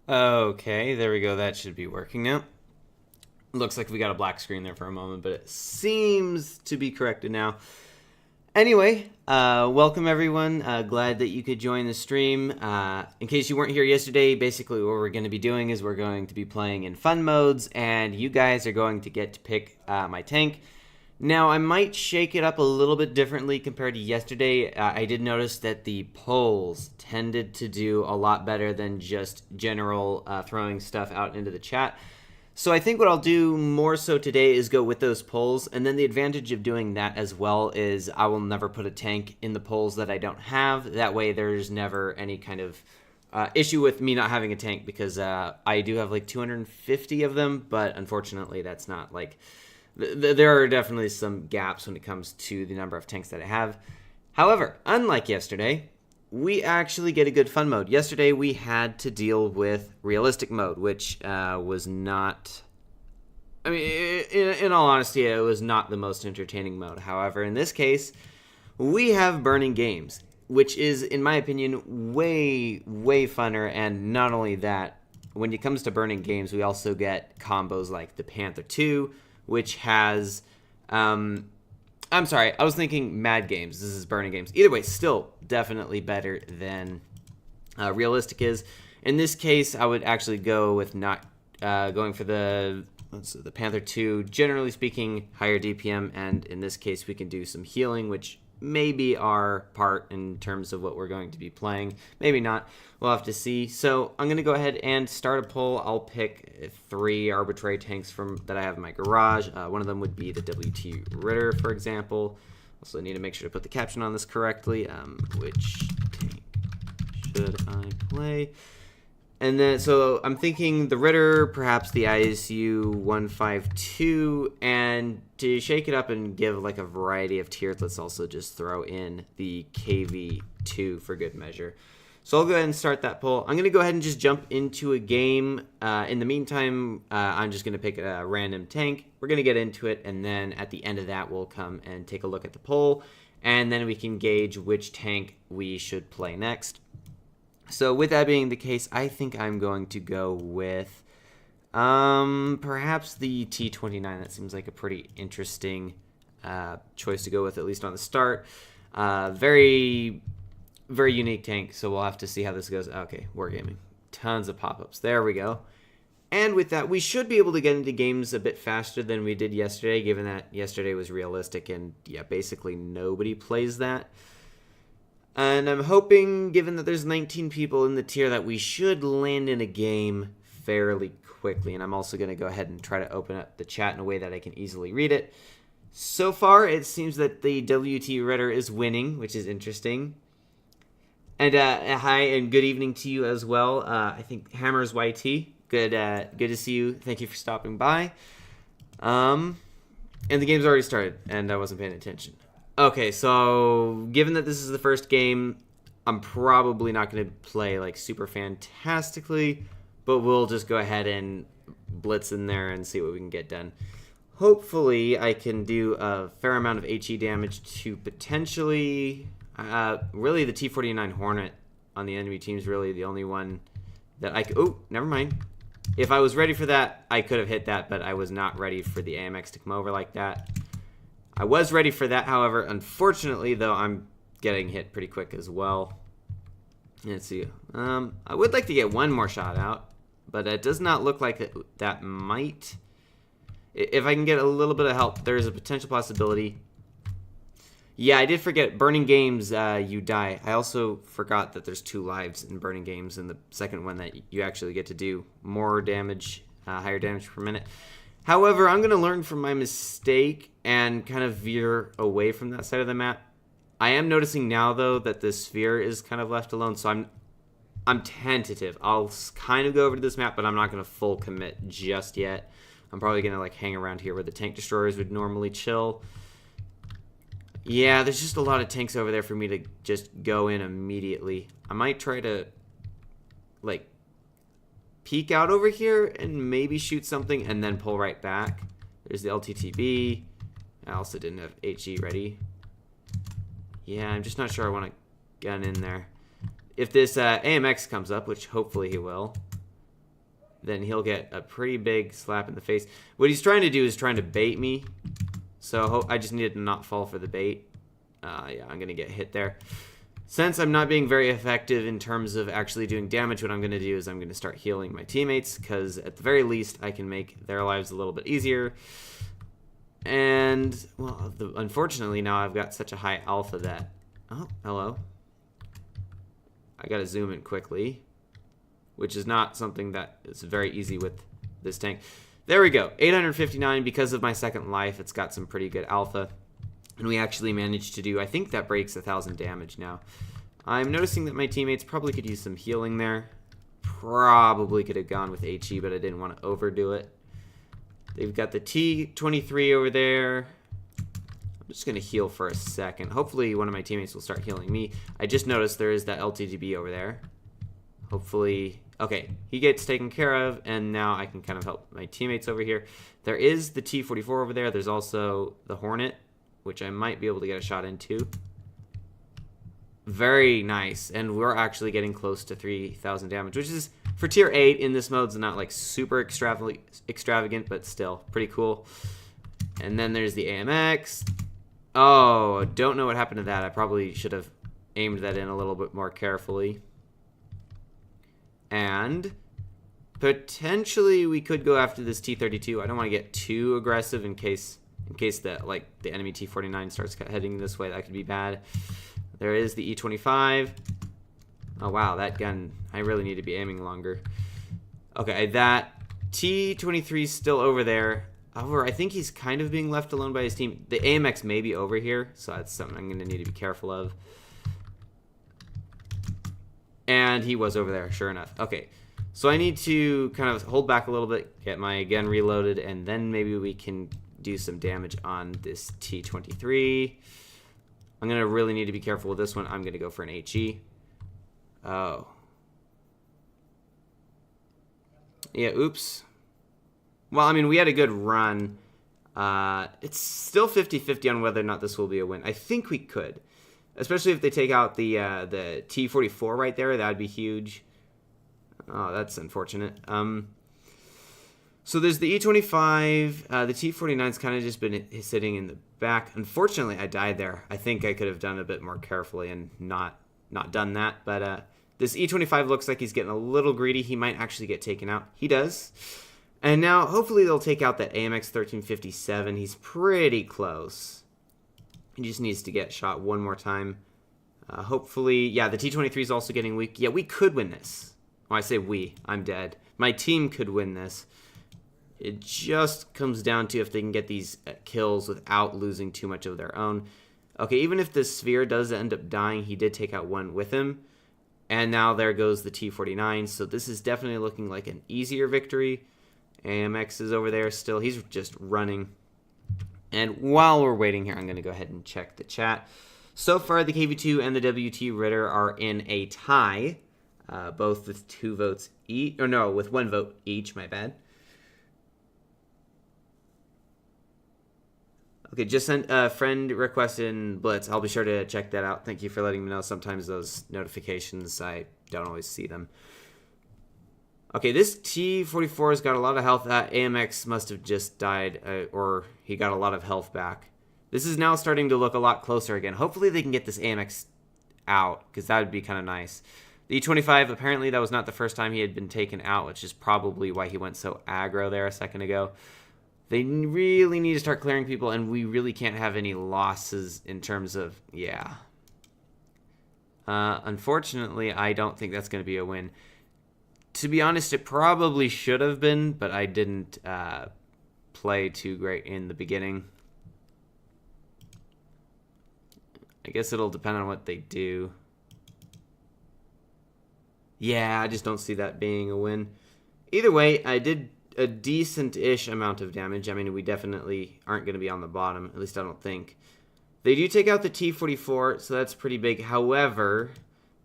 Okay, there we go. That should be working now. Looks like we got a black screen there for a moment, but it seems to be corrected now. Anyway, welcome everyone. Glad that you could join the stream. In case you weren't here yesterday, basically what we're going to be doing is we're going to be playing in fun modes, and you guys are going to get to pick my tank. Now, I might shake it up a little bit differently compared to yesterday. I did notice that the polls tended to do a lot better than just general throwing stuff out into the chat. So I think what I'll do more so today is go with those polls, and then the advantage of doing that as well is I will never put a tank in the polls that I don't have. That way there's never any kind of issue with me not having a tank, because I do have like 250 of them, but unfortunately that's not like... There are definitely some gaps when it comes to the number of tanks that I have. However, unlike yesterday, we actually get a good fun mode. Yesterday, we had to deal with realistic mode, which was not... I mean, in all honesty, it was not the most entertaining mode. However, in this case, we have burning games, which is, in my opinion, way, way funner. And not only that, when it comes to burning games, we also get combos like the Panther 2, which has, I'm sorry, I was thinking Mad Games. This is Burning Games. Either way, still definitely better than Realistic is. In this case, I would actually go with not going for the Panther 2. Generally speaking, higher DPM, and in this case, we can do some healing, which may be our part in terms of what we're going to be playing. Maybe not. We'll have to see. So I'm going to go ahead and start a poll. I'll pick 3 arbitrary tanks that I have in my garage. One of them would be the WT Ritter, for example. Also need to make sure to put the caption on this correctly. Which tank should I play? And then, so I'm thinking the Ritter, perhaps the ISU 152, and to shake it up and give like a variety of tiers, let's also just throw in the KV2 for good measure. So I'll go ahead and start that poll. I'm going to go ahead and just jump into a game. In the meantime, I'm just going to pick a random tank. We're going to get into it, and then at the end of that, we'll come and take a look at the poll, and then we can gauge which tank we should play next. So with that being the case, I think I'm going to go with perhaps the T29. That seems like a pretty interesting choice to go with, at least on the start. Very, very unique tank, so we'll have to see how this goes. Okay, Wargaming. Tons of pop-ups. There we go. And with that, we should be able to get into games a bit faster than we did yesterday, given that yesterday was realistic, and yeah, basically nobody plays that. And I'm hoping, given that there's 19 people in the tier, that we should land in a game fairly quickly. And I'm also going to go ahead and try to open up the chat in a way that I can easily read it. So far, it seems that the WT Ritter is winning, which is interesting. And hi and good evening to you as well. I think Hammers YT. Good to see you. Thank you for stopping by. And the game's already started, and I wasn't paying attention. Okay, so given that this is the first game, I'm probably not going to play like super fantastically, but we'll just go ahead and blitz in there and see what we can get done. Hopefully, I can do a fair amount of HE damage to potentially, really the T-49 Hornet on the enemy team is really the only one that I could, oh, never mind. If I was ready for that, I could have hit that, but I was not ready for the AMX to come over like that. I was ready for that, however, unfortunately, though, I'm getting hit pretty quick as well. Let's see. I would like to get one more shot out, but it does not look like that might. If I can get a little bit of help, there's a potential possibility. Yeah, I did forget. Burning Games, you die. I also forgot that there's 2 lives in Burning Games, and the second one that you actually get to do more damage, higher damage per minute. However, I'm going to learn from my mistake and kind of veer away from that side of the map. I am noticing now, though, that the sphere is kind of left alone, so I'm tentative. I'll kind of go over to this map, but I'm not going to full commit just yet. I'm probably going to like hang around here where the tank destroyers would normally chill. Yeah, there's just a lot of tanks over there for me to just go in immediately. I might try to like peek out over here and maybe shoot something and then pull right back. There's the LTTB. I also didn't have HE ready. Yeah, I'm just not sure I want to gun in there. If this AMX comes up, which hopefully he will, then he'll get a pretty big slap in the face. What he's trying to do is trying to bait me. So I just needed to not fall for the bait. Yeah, I'm going to get hit there. Since I'm not being very effective in terms of actually doing damage, what I'm going to do is I'm going to start healing my teammates, because at the very least I can make their lives a little bit easier. And, well, unfortunately now I've got such a high alpha that... Oh, hello. I got to zoom in quickly, which is not something that is very easy with this tank. There we go, 859. Because of my second life, it's got some pretty good alpha. And we actually managed to do, I think that breaks 1,000 damage now. I'm noticing that my teammates probably could use some healing there. Probably could have gone with HE, but I didn't want to overdo it. They've got the T23 over there. I'm just going to heal for a second. Hopefully one of my teammates will start healing me. I just noticed there is that LTGB over there. Hopefully... Okay, he gets taken care of, and now I can kind of help my teammates over here. There is the T44 over there. There's also the Hornet, which I might be able to get a shot into. Very nice. And we're actually getting close to 3,000 damage, which is, for tier 8 in this mode, is not like super extravagant, but still pretty cool. And then there's the AMX. Oh, don't know what happened to that. I probably should have aimed that in a little bit more carefully. And potentially we could go after this T32. I don't want to get too aggressive in case that the enemy T49 starts heading this way. That could be bad. There is the E25. Oh wow, that gun, I really need to be aiming longer. Okay, that T23 is still over there. However, I think he's kind of being left alone by his team. The AMX may be over here, so that's something I'm going to need to be careful of. And he was over there, sure enough. Okay, so I need to kind of hold back a little bit, get my gun reloaded, and then maybe we can do some damage on this T23. I'm going to really need to be careful with this one. I'm going to go for an HE. Oh. Yeah, oops. Well, I mean, we had a good run. It's still 50-50 on whether or not this will be a win. I think we could. Especially if they take out the T44 right there. That would be huge. Oh, that's unfortunate. So there's the E25. The T49's kind of just been sitting in the back. Unfortunately, I died there. I think I could have done a bit more carefully and not done that. But this E25 looks like he's getting a little greedy. He might actually get taken out. He does. And now, hopefully, they'll take out that AMX 1357. He's pretty close. He just needs to get shot one more time. Hopefully, yeah, the T23 is also getting weak. Yeah, we could win this. Well, I say we. I'm dead. My team could win this. It just comes down to if they can get these kills without losing too much of their own. Okay, even if the Sphere does end up dying, he did take out one with him. And now there goes the T49. So this is definitely looking like an easier victory. AMX is over there still. He's just running. And while we're waiting here, I'm going to go ahead and check the chat. So far, the KV2 and the WT Ritter are in a tie, both with 2 votes each. Or no, with 1 vote each, my bad. Okay, just sent a friend request in Blitz. I'll be sure to check that out. Thank you for letting me know. Sometimes those notifications, I don't always see them. Okay, this T44's got a lot of health. That AMX must have just died, or he got a lot of health back. This is now starting to look a lot closer again. Hopefully they can get this AMX out, because that would be kind of nice. The E25, apparently that was not the first time he had been taken out, which is probably why he went so aggro there a second ago. They really need to start clearing people, and we really can't have any losses in terms of, yeah. Unfortunately, I don't think that's going to be a win. To be honest, it probably should have been, but I didn't play too great in the beginning. I guess it'll depend on what they do. Yeah, I just don't see that being a win. Either way, I did a decent-ish amount of damage. I mean, we definitely aren't going to be on the bottom, at least I don't think. They do take out the T44, so that's pretty big. However,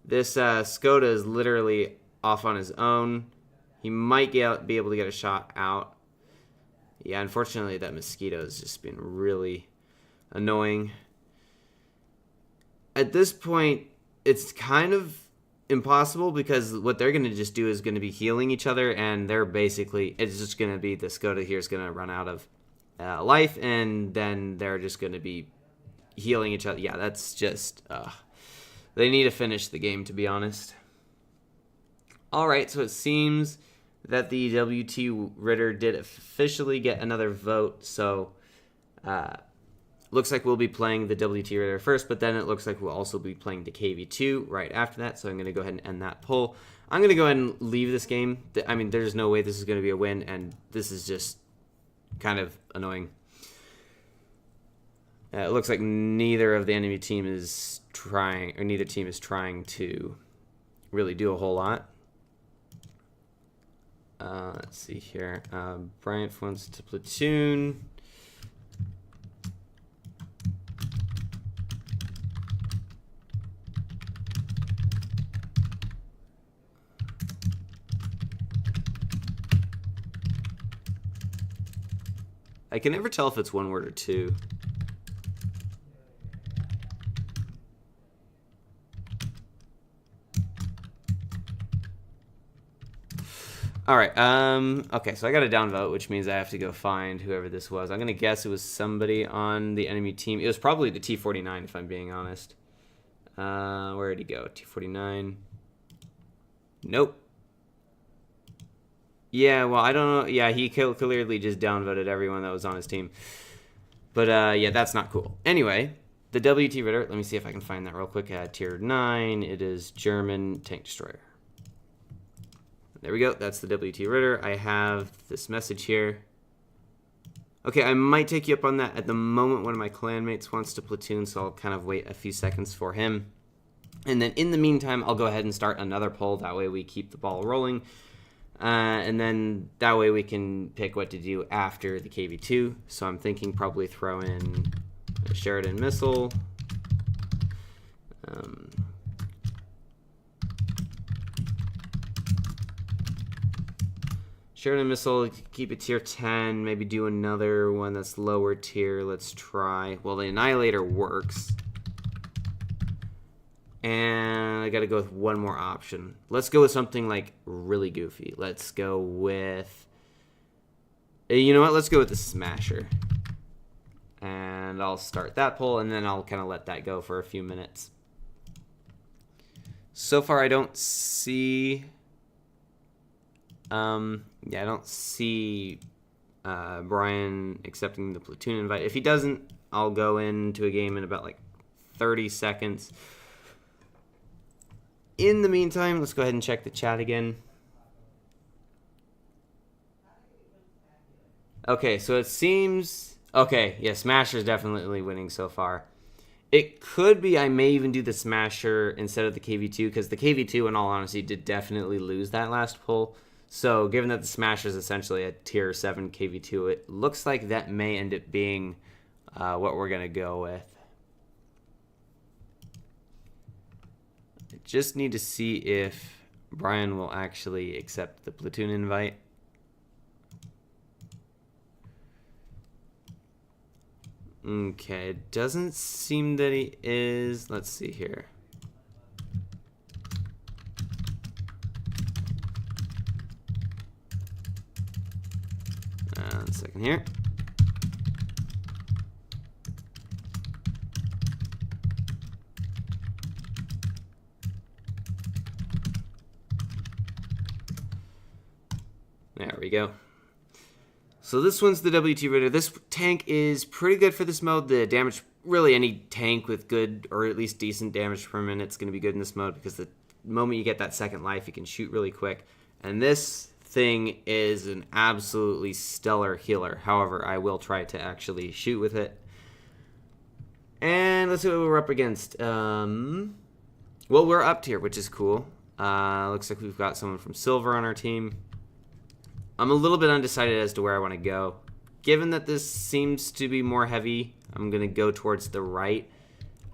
this Skoda is literally off on his own. He might be able to get a shot out. Yeah, unfortunately, that mosquito has just been really annoying. At this point, it's kind of impossible because what they're going to just do is going to be healing each other, and they're basically, it's just going to be the Skoda here is going to run out of life, and then they're just going to be healing each other. Yeah, that's just, they need to finish the game, to be honest. All right, so it seems that the WT Ritter did officially get another vote, so looks like we'll be playing the WT Ritter first, but then it looks like we'll also be playing the KV2 right after that, so I'm going to go ahead and end that poll. I'm going to go ahead and leave this game. I mean, there's no way this is going to be a win, and this is just kind of annoying. It looks like neither of the enemy team is trying, or neither team is trying to really do a whole lot. Let's see here. Bryant wants to platoon. I can never tell if it's one word or two. All right. Okay, so I got a downvote, which means I have to go find whoever this was. I'm gonna guess it was somebody on the enemy team. It was probably the T-49, if I'm being honest. Where did he go? T-49. Nope. Yeah, well, I don't know. Yeah, he clearly just downvoted everyone that was on his team. But, yeah, that's not cool. Anyway, the WT Ritter, let me see if I can find that real quick. Tier 9, it is German Tank Destroyer. There we go. That's the WT Ritter. I have this message here. Okay, I might take you up on that. At the moment, one of my clanmates wants to platoon, so I'll kind of wait a few seconds for him. And then in the meantime, I'll go ahead and start another poll. That way we keep the ball rolling. And then that way we can pick what to do after the KV2. So I'm thinking probably throw in a Sheridan missile. Sheridan missile, keep it tier 10. Maybe do another one that's lower tier. Let's try. Well, the Annihilator works. And I gotta go with one more option. Let's go with something like really goofy. Let's go with, you know what? Let's go with the Smasher. And I'll start that poll, and then I'll kind of let that go for a few minutes. So far, I don't see, yeah, I don't see Brian accepting the platoon invite. If he doesn't, I'll go into a game in about like 30 seconds. In the meantime, let's go ahead and check the chat again. Okay, so it seems... Okay, yeah, Smasher's definitely winning so far. It could be I may even do the Smasher instead of the KV2, because the KV2, in all honesty, did definitely lose that last pull. So given that the Smasher is essentially a tier 7 KV2, it looks like that may end up being what we're going to go with. Just need to see if Brian will actually accept the platoon invite. Okay, it doesn't seem that he is. Let's see here. One second here. There we go. So this one's the WT Ritter. This tank is pretty good for this mode. The damage, really any tank with good or at least decent damage per minute is going to be good in this mode, because the moment you get that second life, you can shoot really quick. And this thing is an absolutely stellar healer. However, I will try to actually shoot with it. And let's see what we're up against. Well, we're up tier, which is cool. Looks like we've got someone from Silver on our team. I'm a little bit undecided as to where I want to go. Given that this seems to be more heavy, I'm going to go towards the right.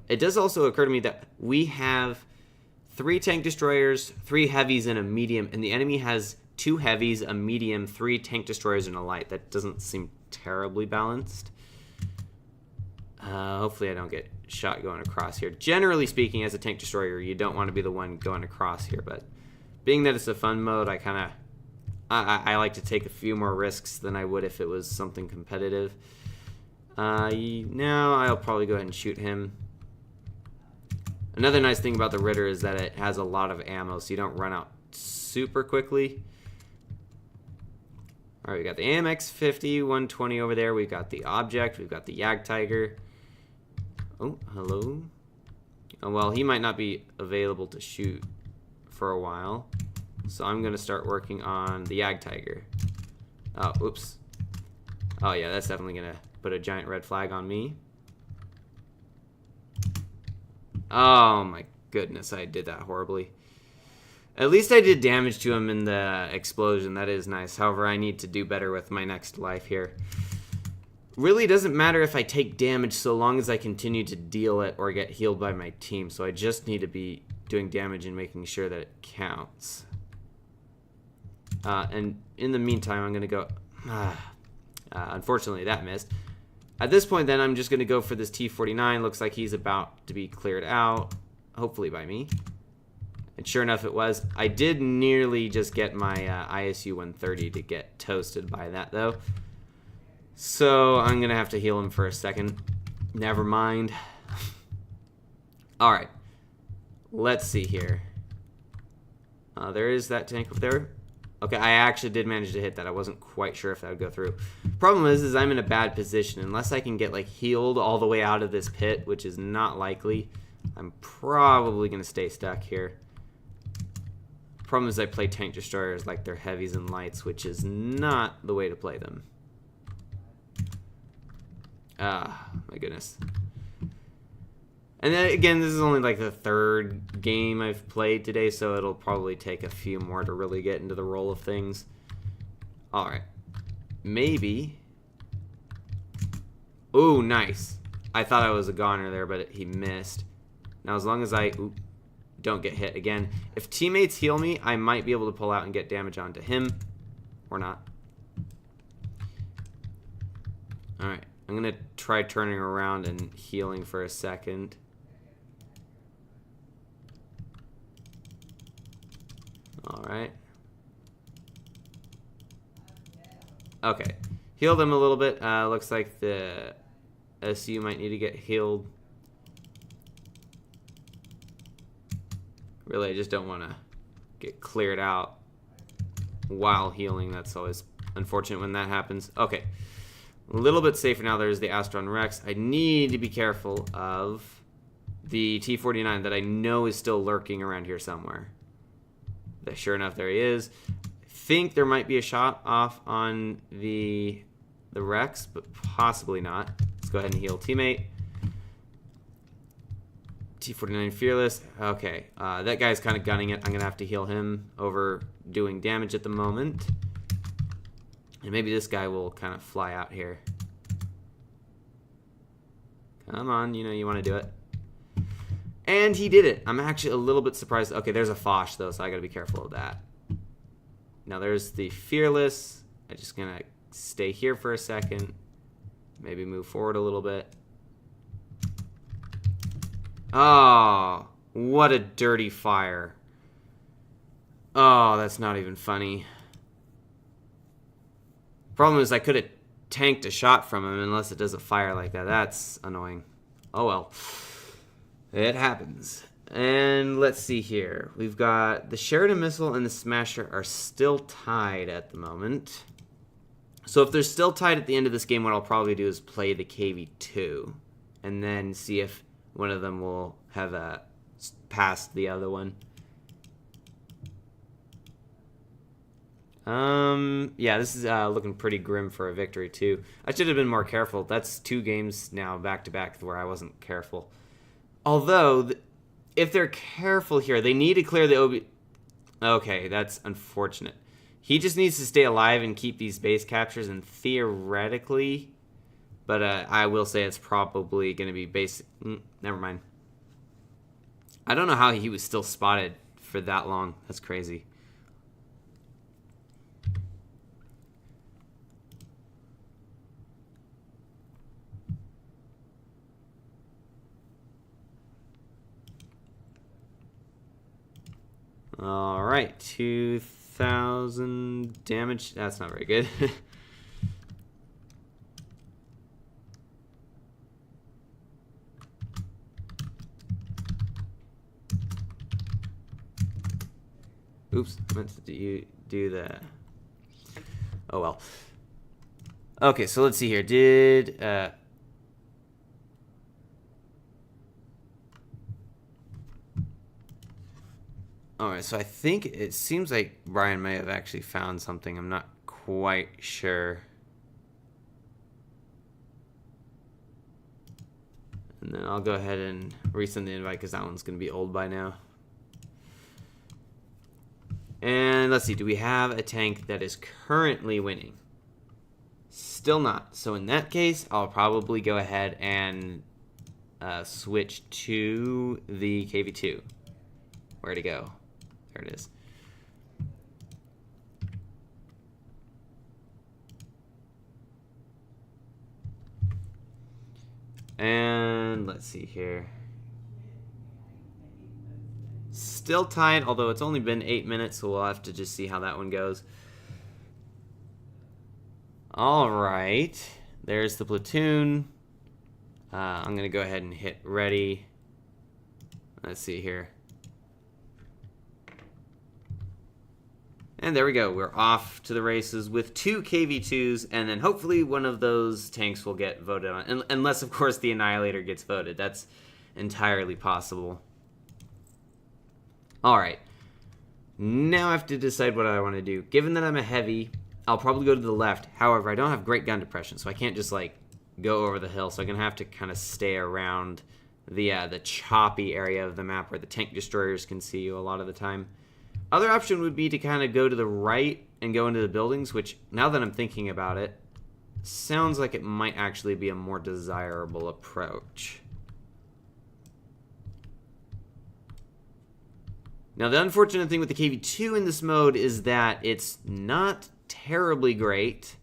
It does also occur to me that we have 3 tank destroyers, 3 heavies, and a medium, and the enemy has 2 heavies, a medium, 3 tank destroyers, and a light. That doesn't seem terribly balanced. Hopefully I don't get shot going across here. Generally speaking, as a tank destroyer, you don't want to be the one going across here, but being that it's a fun mode, I like to take a few more risks than I would if it was something competitive. Now I'll probably go ahead and shoot him. Another nice thing about the Ritter is that it has a lot of ammo, so you don't run out super quickly. Alright, we got the AMX 50, 120 over there. We've got the object. We've got the Jagdtiger. Oh, hello. Oh, well, he might not be available to shoot for a while. So I'm going to start working on the Jagdtiger. Oh, oops. Oh, yeah, that's definitely going to put a giant red flag on me. Oh, my goodness, I did that horribly. At least I did damage to him in the explosion. That is nice. However, I need to do better with my next life here. Really doesn't matter if I take damage so long as I continue to deal it or get healed by my team. So I just need to be doing damage and making sure that it counts. And in the meantime, I'm going to go... unfortunately, that missed. At this point, then, I'm just going to go for this T-49. Looks like he's about to be cleared out, hopefully by me. And sure enough, it was. I did nearly just get my ISU-130 to get toasted by that, though. So I'm going to have to heal him for a second. Never mind. All right. Let's see here. There is that tank up there. Okay, I actually did manage to hit that. I wasn't quite sure if that would go through. Problem is I'm in a bad position. Unless I can get like healed all the way out of this pit, which is not likely, I'm probably going to stay stuck here. Problem is I play tank destroyers like they're heavies and lights, which is not the way to play them. Ah, my goodness. And then again, this is only like the third game I've played today, so it'll probably take a few more to really get into the roll of things. Alright. Maybe. Ooh, nice. I thought I was a goner there, but he missed. Now, as long as I don't get hit again, if teammates heal me, I might be able to pull out and get damage onto him. Or not. Alright. I'm going to try turning around and healing for a second. Alright. Okay. Healed him a little bit. Looks like the SU might need to get healed. Really, I just don't want to get cleared out while healing. That's always unfortunate when that happens. Okay. A little bit safer now. There's the Astron Rex. I need to be careful of the T-49 that I know is still lurking around here somewhere. Sure enough, there he is. I think there might be a shot off on the Rex, but possibly not. Let's go ahead and heal teammate. T-49 Fearless. Okay, that guy's kind of gunning it. I'm going to have to heal him over doing damage at the moment. And maybe this guy will kind of fly out here. Come on, you know you want to do it. And he did it. I'm actually a little bit surprised. Okay, there's a Foch, though, so I got to be careful of that. Now, there's the Fearless. I'm just going to stay here for a second. Maybe move forward a little bit. Oh, what a dirty fire. Oh, that's not even funny. Problem is I could have tanked a shot from him unless it doesn't fire like that. That's annoying. Oh, well. It happens. And let's see here. We've got the Sheridan Missile and the Smasher are still tied at the moment. So if they're still tied at the end of this game, what I'll probably do is play the KV-2 and then see if one of them will have passed the other one. Yeah, this is looking pretty grim for a victory, too. I should have been more careful. That's 2 games now back-to-back where I wasn't careful. Although, if they're careful here, they need to clear the OB... Okay, that's unfortunate. He just needs to stay alive and keep these base captures, and theoretically... But I will say it's probably going to be basic... never mind. I don't know how he was still spotted for that long. That's crazy. All right, 2,000 damage. That's not very good. Oops, meant to do that. Oh well. Okay, so let's see here. Alright, so I think it seems like Brian may have actually found something. I'm not quite sure. And then I'll go ahead and resend the invite because that one's going to be old by now. And let's see, do we have a tank that is currently winning? Still not. So in that case, I'll probably go ahead and switch to the KV2. Where'd it go? There it is. And let's see here. Still tied, although it's only been 8 minutes, so we'll have to just see how that one goes. All right, there's the platoon. I'm gonna go ahead and hit ready. Let's see here. And there we go. We're off to the races with 2 KV2s, and then hopefully one of those tanks will get voted on. Unless, of course, the Annihilator gets voted. That's entirely possible. All right. Now I have to decide what I want to do. Given that I'm a heavy, I'll probably go to the left. However, I don't have great gun depression, so I can't just, like, go over the hill. So I'm going to have to kind of stay around the choppy area of the map where the tank destroyers can see you a lot of the time. Other option would be to kind of go to the right and go into the buildings, which, now that I'm thinking about it, sounds like it might actually be a more desirable approach. Now, the unfortunate thing with the KV2 in this mode is that it's not terribly great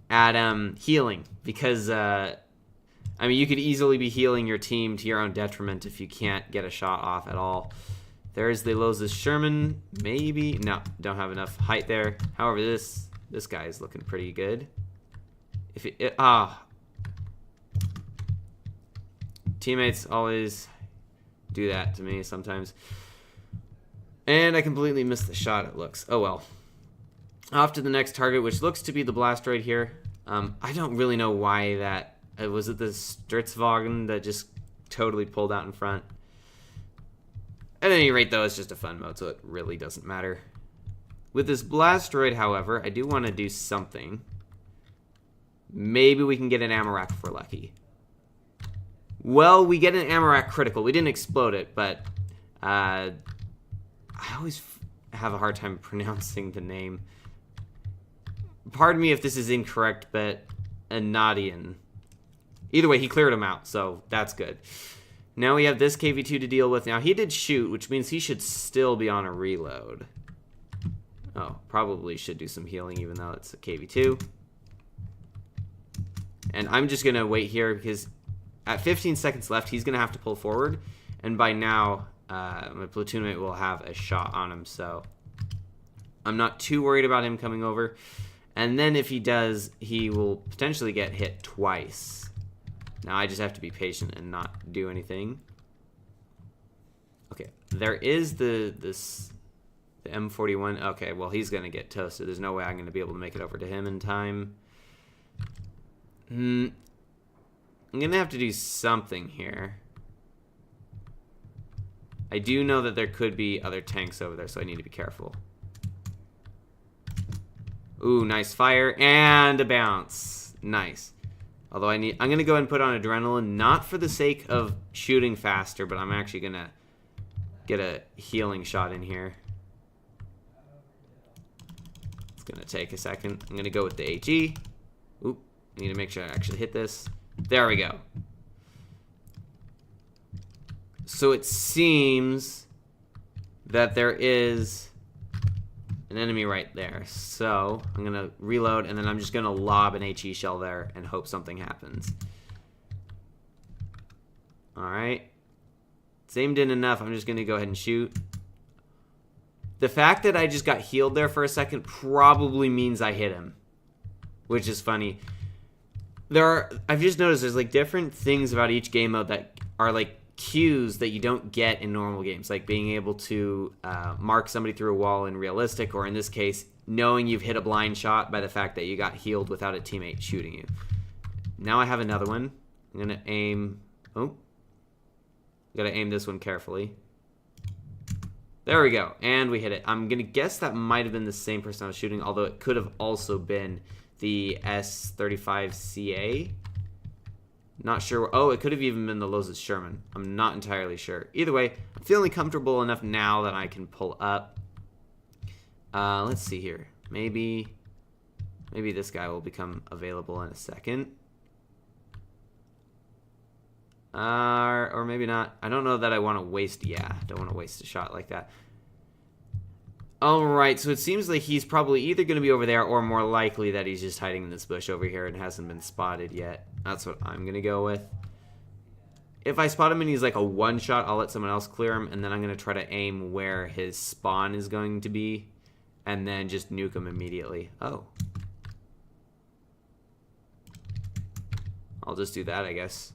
at healing, because, I mean, you could easily be healing your team to your own detriment if you can't get a shot off at all. There's the Loz's Sherman, maybe. No, don't have enough height there. However, this guy is looking pretty good. Teammates always do that to me sometimes. And I completely missed the shot, it looks. Oh well. Off to the next target, which looks to be the Blastoid here. I don't really know why that... was it the Stritzwagen that just totally pulled out in front? At any rate, though, it's just a fun mode, so it really doesn't matter. With this Blastoid, however, I do want to do something. Maybe we can get an ammo rack if we're lucky. Well, we get an ammo rack critical. We didn't explode it, but I always have a hard time pronouncing the name. Pardon me if this is incorrect, but Anadian. Either way, he cleared him out, so that's good. Now we have this KV2 to deal with. Now, he did shoot, which means he should still be on a reload. Oh, probably should do some healing, even though it's a KV2. And I'm just going to wait here, because at 15 seconds left, he's going to have to pull forward. And by now, my platoon mate will have a shot on him, so I'm not too worried about him coming over. And then if he does, he will potentially get hit twice. Now I just have to be patient and not do anything. Okay, there is the M41. Okay, well, he's going to get toasted. There's no way I'm going to be able to make it over to him in time. I'm going to have to do something here. I do know that there could be other tanks over there, so I need to be careful. Ooh, nice fire and a bounce. Nice. Although I'm going to go ahead and put on adrenaline, not for the sake of shooting faster, but I'm actually going to get a healing shot in here. It's going to take a second. I'm going to go with the HE. Oop, I need to make sure I actually hit this. There we go. So it seems that there is an enemy right there. So I'm going to reload, and then I'm just going to lob an HE shell there and hope something happens. All right. It's aimed in enough. I'm just going to go ahead and shoot. The fact that I just got healed there for a second probably means I hit him, which is funny. I've just noticed there's like different things about each game mode that are like cues that you don't get in normal games, like being able to mark somebody through a wall in realistic, or in this case, knowing you've hit a blind shot by the fact that you got healed without a teammate shooting you. Now I have another one. I'm gonna aim. Oh, gotta aim this one carefully. There we go, and we hit it. I'm gonna guess that might have been the same person I was shooting, although it could have also been the S-35CA. Not sure. Oh, it could have even been the Los's Sherman. I'm not entirely sure. Either way, I'm feeling comfortable enough now that I can pull up. Let's see here. Maybe this guy will become available in a second. Or maybe not. I don't know that I want to waste. Yeah, I don't want to waste a shot like that. Alright, so it seems like he's probably either going to be over there, or more likely that he's just hiding in this bush over here and hasn't been spotted yet. That's what I'm going to go with. If I spot him and he's like a one-shot, I'll let someone else clear him, and then I'm going to try to aim where his spawn is going to be, and then just nuke him immediately. Oh. I'll just do that, I guess.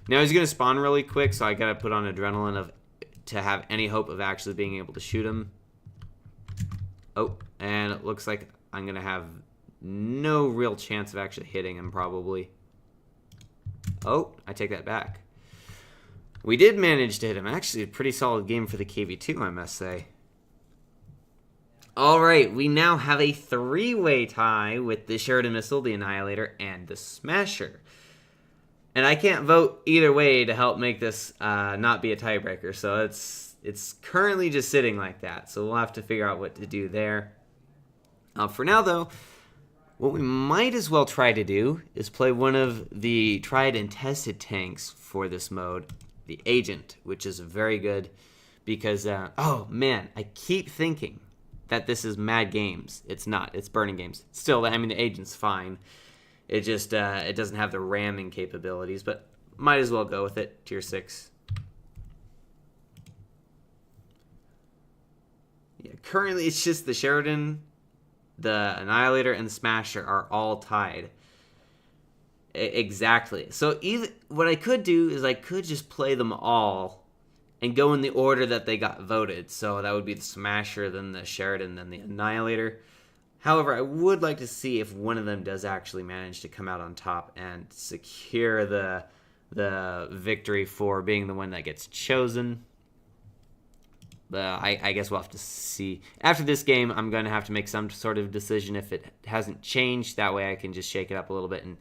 Now he's going to spawn really quick, so I got to put on adrenaline to have any hope of actually being able to shoot him. Oh, and it looks like I'm going to have no real chance of actually hitting him, probably. Oh, I take that back. We did manage to hit him. Actually, a pretty solid game for the KV2, I must say. All right, we now have a three-way tie with the Sheridan Missile, the Annihilator, and the Smasher. And I can't vote either way to help make this not be a tiebreaker, so it's currently just sitting like that, so we'll have to figure out what to do there. For now, though, what we might as well try to do is play one of the tried and tested tanks for this mode, the Agent, which is very good because, oh man, I keep thinking that this is Mad Games. It's not. It's Burning Games. Still, I mean, the Agent's fine. It just, it doesn't have the ramming capabilities, but might as well go with it. Tier 6. Yeah, currently it's just the Sheridan, the Annihilator, and the Smasher are all tied. Exactly. So what I could do is I could just play them all and go in the order that they got voted. So that would be the Smasher, then the Sheridan, then the Annihilator. However, I would like to see if one of them does actually manage to come out on top and secure the victory for being the one that gets chosen. But I guess we'll have to see. After this game, I'm going to have to make some sort of decision if it hasn't changed. That way I can just shake it up a little bit and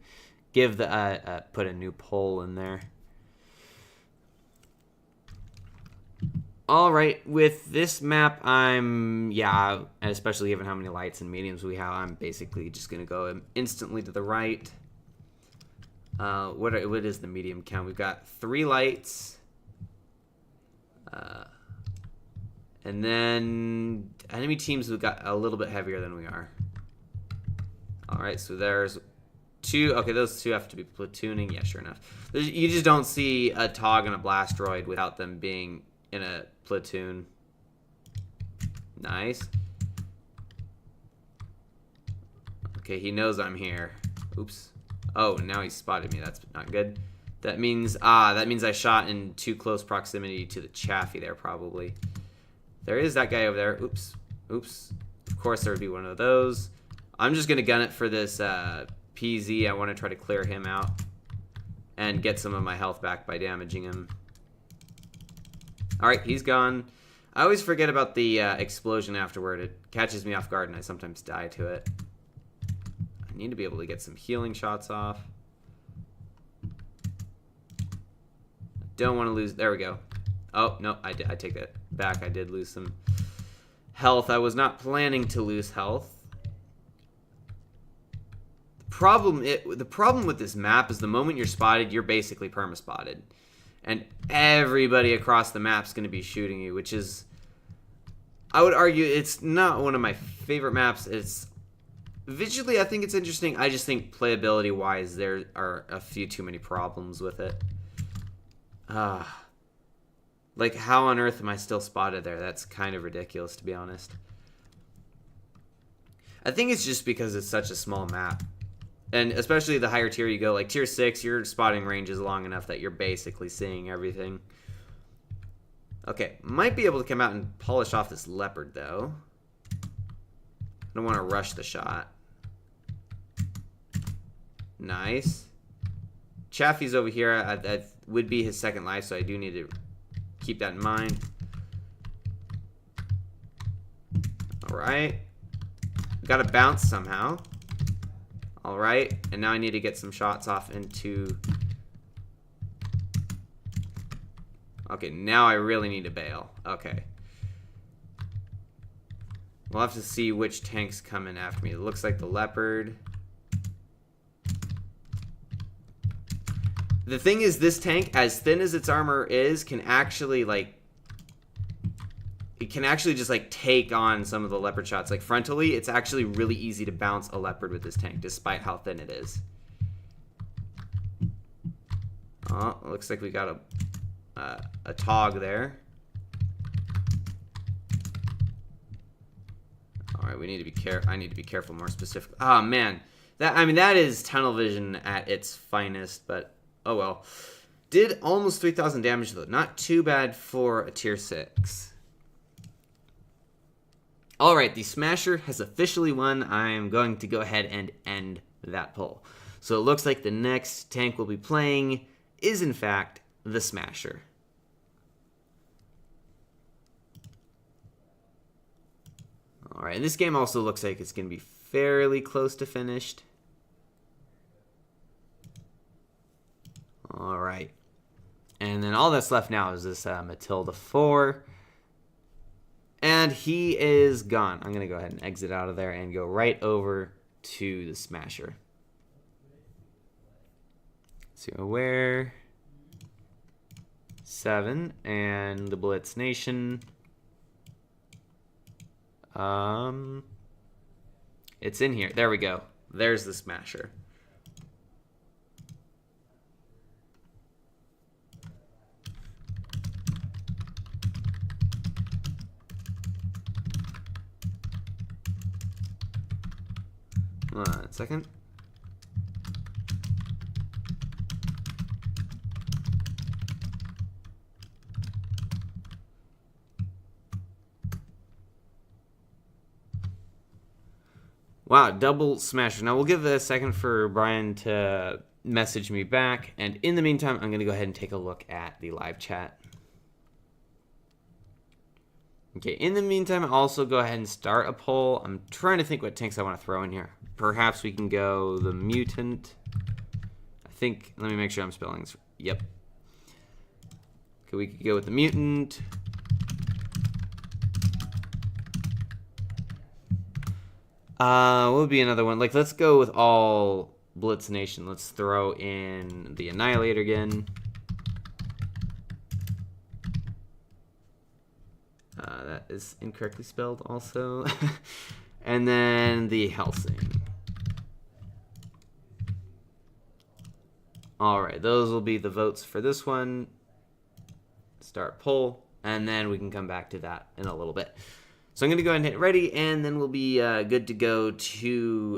give put a new poll in there. All right, with this map, especially given how many lights and mediums we have, I'm basically just going to go instantly to the right. What is the medium count? We've got 3 lights. And then enemy teams have got a little bit heavier than we are. All right, so there's 2. Okay, those 2 have to be platooning. Yeah, sure enough. You just don't see a Tog and a Blastroid without them being in a platoon. Nice. Okay, he knows I'm here. Oops. Oh, now he spotted me. That's not good. That means I shot in too close proximity to the Chaffee there, probably. There is that guy over there. Oops. Oops. Of course there would be one of those. I'm just going to gun it for this PZ. I want to try to clear him out and get some of my health back by damaging him. Alright, he's gone. I always forget about the explosion afterward. It catches me off guard and I sometimes die to it. I need to be able to get some healing shots off. Don't want to lose. There we go. Oh, no, I take that back. I did lose some health. I was not planning to lose health. The problem with this map is the moment you're spotted, you're basically perma-spotted. And everybody across the map's going to be shooting you, which is, I would argue, it's not one of my favorite maps. It's visually, I think it's interesting. I just think playability-wise, there are a few too many problems with it. Like, how on earth am I still spotted there? That's kind of ridiculous, to be honest. I think it's just because it's such a small map. And especially the higher tier you go, like tier 6, your spotting range is long enough that you're basically seeing everything. Okay, might be able to come out and polish off this leopard, though. I don't want to rush the shot. Nice. Chaffee's over here. That would be his second life, so I do need to keep that in mind. Alright. Got to bounce somehow. Alright, and now I need to get some shots off into... Okay, now I really need to bail. Okay. We'll have to see which tank's coming after me. It looks like the leopard. The thing is, this tank, as thin as its armor is, can actually, like... It can actually just, like, take on some of the leopard shots. Like, frontally, it's actually really easy to bounce a leopard with this tank, despite how thin it is. Oh, looks like we got a tog there. Alright, we need to be careful. I need to be careful more specifically. Oh, man. That is tunnel vision at its finest, but oh well. Did almost 3,000 damage, though. Not too bad for a tier 6. Alright, the Smasher has officially won. I am going to go ahead and end that poll. So it looks like the next tank we'll be playing is, in fact, the Smasher. Alright, and this game also looks like it's going to be fairly close to finished. Alright. And then all that's left now is this Matilda 4. And he is gone. I'm going to go ahead and exit out of there and go right over to the Smasher. So where? 7 and the Blitz Nation. It's in here. There we go. There's the Smasher. One second. Wow, double Smasher. Now we'll give it a second for Brian to message me back, and in the meantime, I'm going to go ahead and take a look at the live chat. Okay, in the meantime, I'll also go ahead and start a poll. I'm trying to think what tanks I want to throw in here. Perhaps we can go the Mutant. I think, let me make sure I'm spelling this. Yep. Okay, we could go with the Mutant. What would be another one? Like, let's go with all Blitz Nation. Let's throw in the Annihilator again. That is incorrectly spelled also. And then the Helsing. Alright, those will be the votes for this one. Start poll. And then we can come back to that in a little bit. So I'm going to go ahead and hit ready, and then we'll be good to go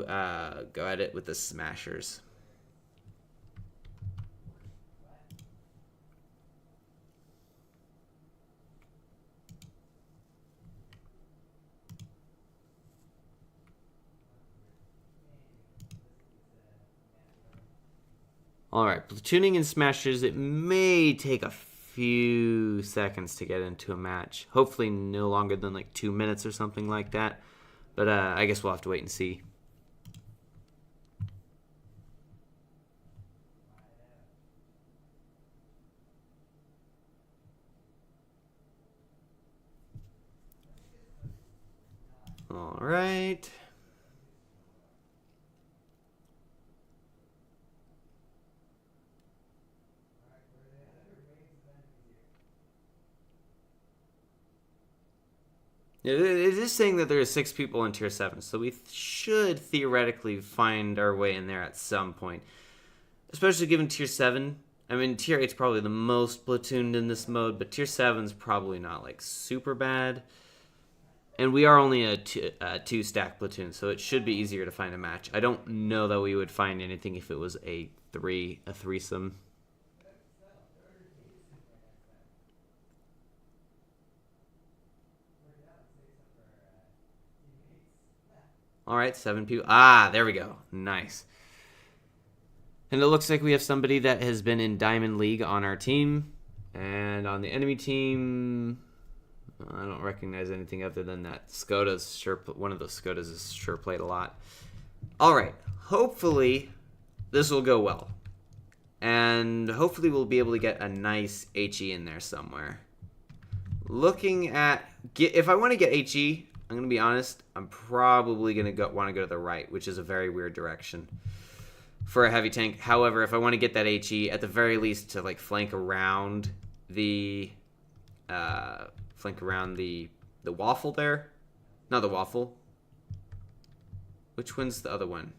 at it with the Smashers. Alright, platooning and Smashers, it may take a few seconds to get into a match. Hopefully no longer than like 2 minutes or something like that. But I guess we'll have to wait and see. Alright. It is saying that there are 6 people in Tier 7, so we should theoretically find our way in there at some point. Especially given Tier 7 I mean, tier 8's probably the most platooned in this mode, but tier 7's probably not, like, super bad. And we are only a two-stack platoon, so it should be easier to find a match. I don't know that we would find anything if it was a threesome. All right, 7 people. Ah, there we go. Nice. And it looks like we have somebody that has been in Diamond League on our team. And on the enemy team, I don't recognize anything other than that Skoda's sure, one of those Skodas is sure played a lot. All right, hopefully this will go well. And hopefully we'll be able to get a nice HE in there somewhere. Looking at, if I want to get HE, I'm going to be honest, I'm probably going to want to go to the right, which is a very weird direction for a heavy tank. However, if I want to get that HE, at the very least to like flank around the waffle there. Not the waffle. Which one's the other one?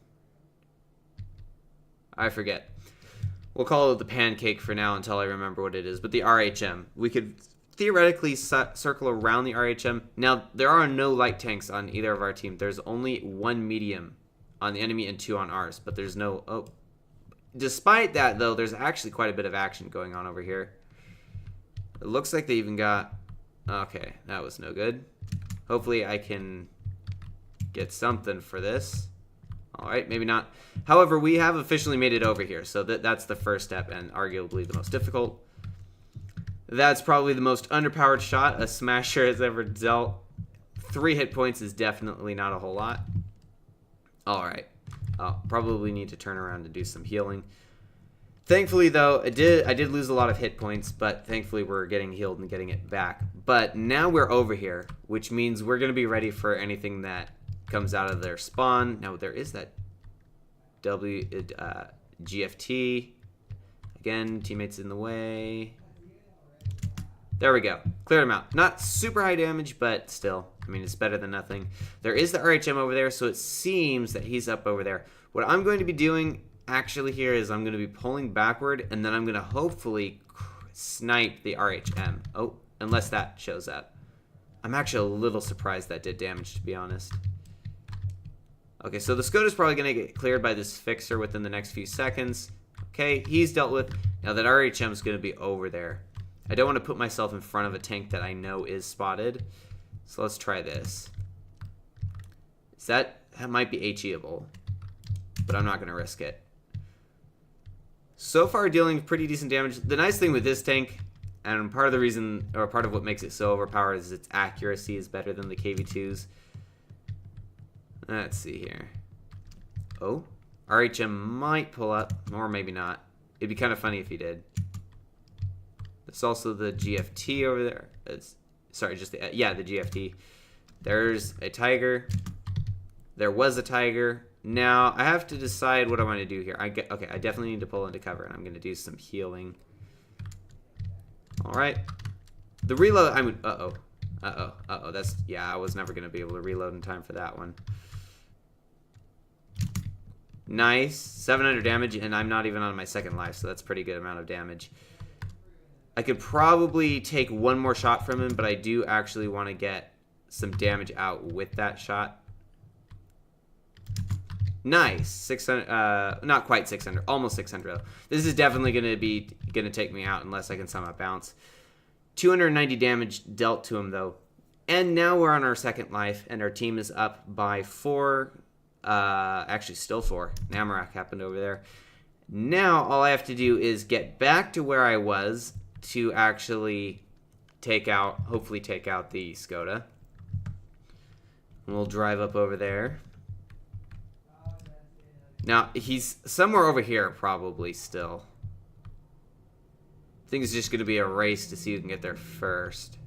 I forget. We'll call it the pancake for now until I remember what it is. But the RHM. We could theoretically circle around the RHM. Now, there are no light tanks on either of our team. There's only one medium on the enemy and 2 on ours. But there's no... Oh. Despite that, though, there's actually quite a bit of action going on over here. It looks like they even got... Okay, that was no good. Hopefully I can get something for this. Alright, maybe not. However, we have officially made it over here. So that's the first step and arguably the most difficult. That's probably the most underpowered shot a Smasher has ever dealt. 3 hit points is definitely not a whole lot. Alright. I'll probably need to turn around and do some healing. Thankfully, though, I did lose a lot of hit points, but thankfully we're getting healed and getting it back. But now we're over here, which means we're going to be ready for anything that comes out of their spawn. Now, there is that GFT. Again, teammates in the way. There we go. Cleared him out. Not super high damage, but still. I mean, it's better than nothing. There is the RHM over there, so it seems that he's up over there. What I'm going to be doing actually here is I'm going to be pulling backward, and then I'm going to hopefully snipe the RHM. Oh, unless that shows up. I'm actually a little surprised that did damage, to be honest. Okay, so the Skoda's probably going to get cleared by this fixer within the next few seconds. Okay, he's dealt with. Now that RHM is going to be over there. I don't want to put myself in front of a tank that I know is spotted. So let's try this. That might be HE-able, but I'm not going to risk it. So far, dealing pretty decent damage. The nice thing with this tank, and part of the reason, or part of what makes it so overpowered, is its accuracy is better than the KV2's. Let's see here. Oh, RHM might pull up, or maybe not. It'd be kind of funny if he did. There's also the GFT over there. Sorry, just the the GFT. There's a tiger. There was a tiger. Now I have to decide what I want to do here. Okay, I definitely need to pull into cover, and I'm going to do some healing. All right. The reload. That's I was never going to be able to reload in time for that one. Nice, 700 damage, and I'm not even on my second life, so that's a pretty good amount of damage. I could probably take one more shot from him, but I do actually want to get some damage out with that shot. Nice, 600. Not quite 600, almost 600. Though. This is definitely going to take me out unless I can somehow bounce. 290 damage dealt to him though, and now we're on our second life, and our team is up by 4. Actually, still 4. Namarak happened over there. Now all I have to do is get back to where I was to actually hopefully take out the Skoda. And we'll drive up over there. Now, he's somewhere over here probably still. I think it's just going to be a race to see who can get there first.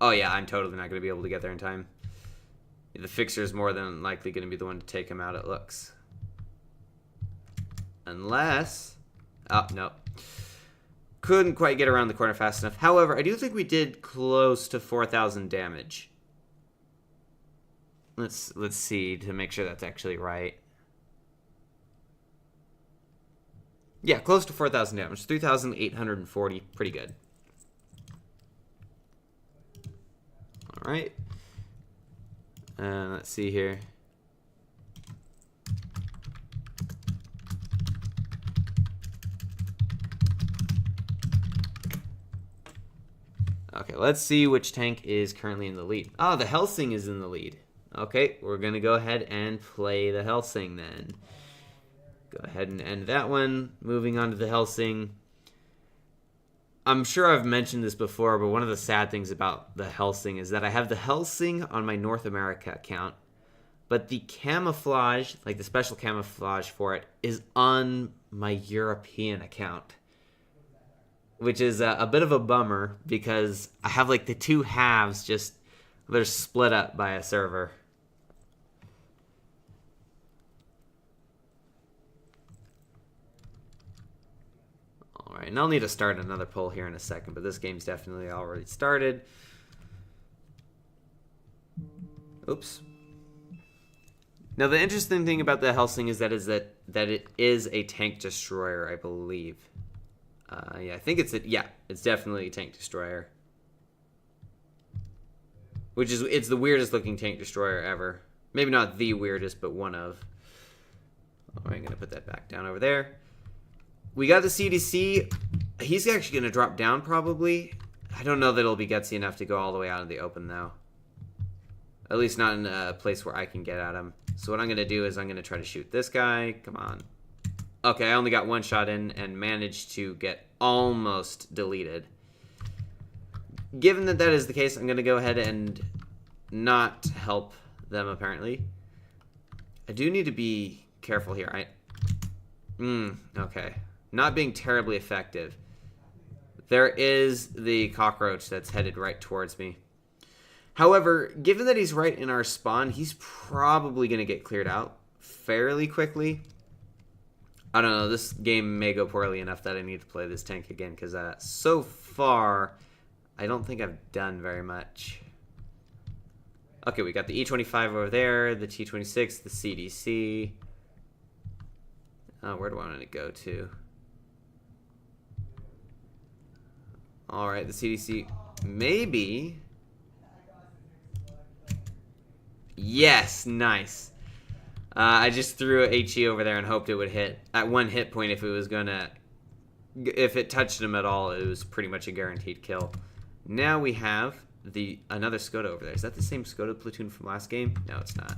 Oh yeah, I'm totally not going to be able to get there in time. The fixer is more than likely going to be the one to take him out, it looks. Unless... Oh, no. Couldn't quite get around the corner fast enough. However, I do think we did close to 4,000 damage. Let's see to make sure that's actually right. Yeah, close to 4,000 damage. 3,840. Pretty good. All right. Let's see here. Okay, let's see which tank is currently in the lead. Oh, the Helsing is in the lead. Okay, we're going to go ahead and play the Helsing then. Go ahead and end that one. Moving on to the Helsing. I'm sure I've mentioned this before, but one of the sad things about the Helsing is that I have the Helsing on my North America account, but the camouflage, like the special camouflage for it, is on my European account. Which is a bit of a bummer because I have like the two halves just, they're split up by a server. Alright, and I'll need to start another poll here in a second, but this game's definitely already started. Oops. Now the interesting thing about the Helsing is that it is a tank destroyer, I believe. Yeah, I think it's definitely a tank destroyer. It's the weirdest looking tank destroyer ever. Maybe not the weirdest, but one of. Alright, I'm going to put that back down over there. We got the CDC. He's actually going to drop down probably. I don't know that it'll be gutsy enough to go all the way out in the open though. At least not in a place where I can get at him. So what I'm going to do is I'm going to try to shoot this guy. Come on. Okay, I only got one shot in and managed to get almost deleted. Given that that is the case, I'm going to go ahead and not help them, apparently. I do need to be careful here. Okay. Not being terribly effective. There is the cockroach that's headed right towards me. However, given that he's right in our spawn, he's probably going to get cleared out fairly quickly. I don't know, this game may go poorly enough that I need to play this tank again, because so far, I don't think I've done very much. Okay, we got the E25 over there, the T26, the CDC. Where do I want to go to? Alright, the CDC. Maybe. Yes, nice. I just threw a HE over there and hoped it would hit at one hit point. If it touched him at all, it was pretty much a guaranteed kill. Now we have another Skoda over there. Is that the same Skoda platoon from last game? No, it's not.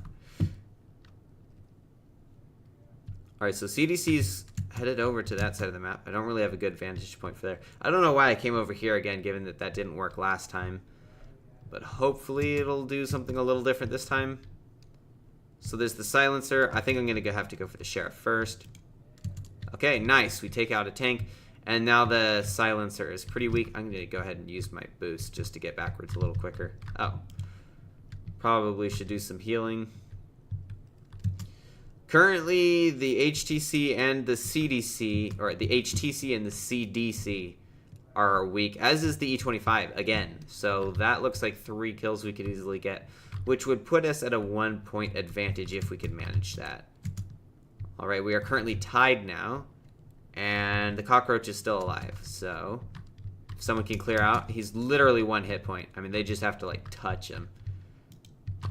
Alright, so CDC's headed over to that side of the map. I don't really have a good vantage point for there. I don't know why I came over here again, given that that didn't work last time. But hopefully it'll do something a little different this time. So there's the silencer. I think I'm going to have to go for the sheriff first. Okay, nice. We take out a tank. And now the silencer is pretty weak. I'm going to go ahead and use my boost just to get backwards a little quicker. Oh. Probably should do some healing. Currently, the HTC and the CDC, or the HTC and the CDC are weak, as is the E25 again. So that looks like 3 kills we could easily get, which would put us at a 1-point advantage if we could manage that. Alright, we are currently tied now, and the cockroach is still alive, so if someone can clear out, he's literally 1 hit point. I mean, they just have to, like, touch him.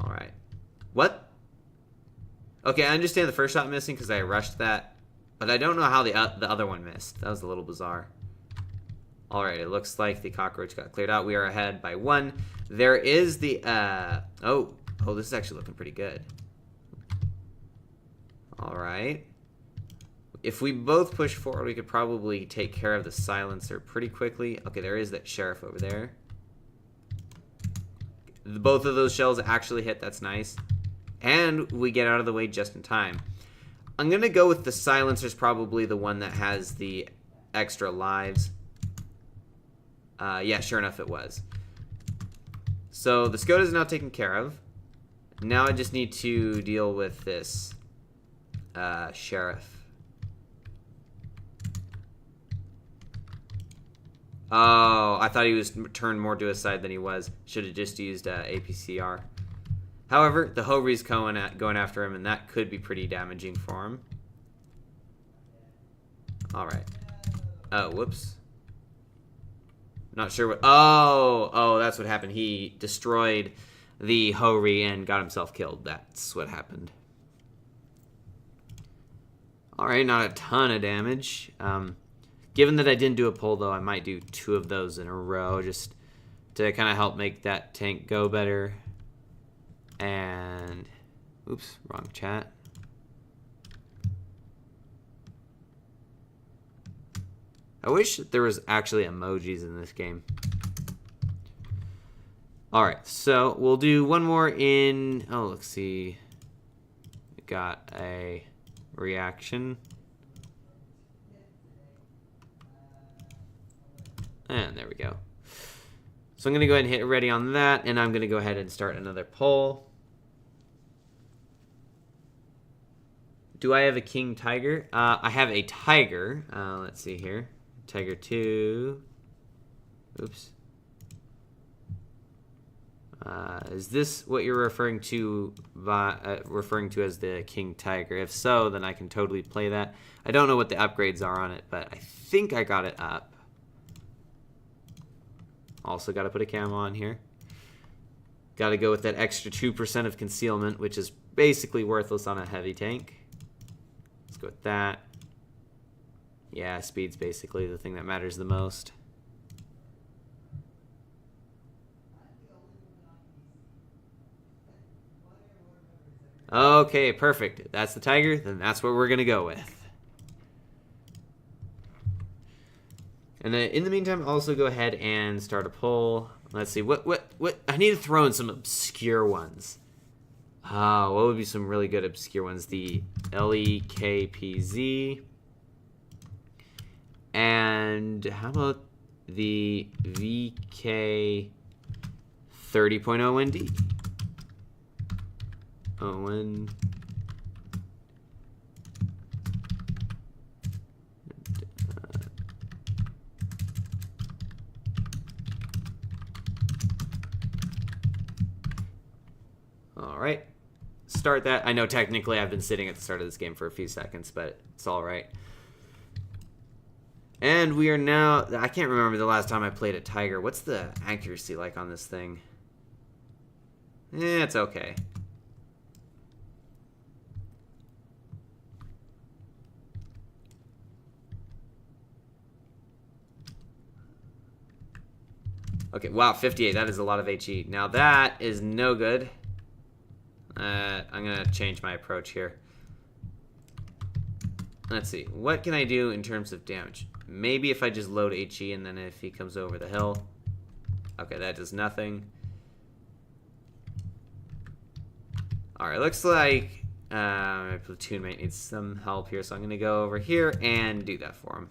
Alright. What? Okay, I understand the first shot missing because I rushed that, but I don't know how the other one missed. That was a little bizarre. Alright, it looks like the cockroach got cleared out. We are ahead by 1. There is the, oh, this is actually looking pretty good. Alright. If we both push forward, we could probably take care of the silencer pretty quickly. Okay, there is that sheriff over there. Both of those shells actually hit. That's nice. And we get out of the way just in time. I'm going to go with the silencer's probably the one that has the extra lives. Yeah, sure enough it was. So the Skoda is now taken care of. Now I just need to deal with this sheriff. Oh, I thought he was turned more to his side than he was. Should have just used APCR. However, the Hovri's going after him, and that could be pretty damaging for him. Alright. Oh, whoops. Not sure what... Oh, that's what happened. He destroyed the Hori and got himself killed. That's what happened. Alright, not a ton of damage. Given that I didn't do a pull, though, I might do 2 of those in a row just to kind of help make that tank go better. And... Oops, wrong chat. I wish there was actually emojis in this game. Alright, so we'll do one more in... Oh, let's see. We got a reaction. And there we go. So I'm going to go ahead and hit ready on that, and I'm going to go ahead and start another poll. Do I have a king tiger? I have a tiger. Let's see here. Tiger 2. Oops. Is this what you're referring to as the king tiger? If so, then I can totally play that. I don't know what the upgrades are on it, but I think I got it up. Also got to put a camo on here. Got to go with that extra 2% of concealment, which is basically worthless on a heavy tank. Let's go with that. Yeah, speed's basically the thing that matters the most. Okay, perfect. That's the tiger, then that's what we're going to go with. And then in the meantime, also go ahead and start a poll. Let's see, what I need to throw in some obscure ones. What would be some really good obscure ones? The LEKPZ. And how about the VK 30.0 ND? Owen. All right. Start that. I know technically I've been sitting at the start of this game for a few seconds, but it's all right. And we are now... I can't remember the last time I played a tiger. What's the accuracy like on this thing? It's okay. Okay, wow, 58. That is a lot of HE. Now that is no good. I'm going to change my approach here. Let's see. What can I do in terms of damage? Maybe if I just load HE and then if he comes over the hill. Okay, that does nothing. Alright, looks like my platoon mate needs some help here, so I'm going to go over here and do that for him.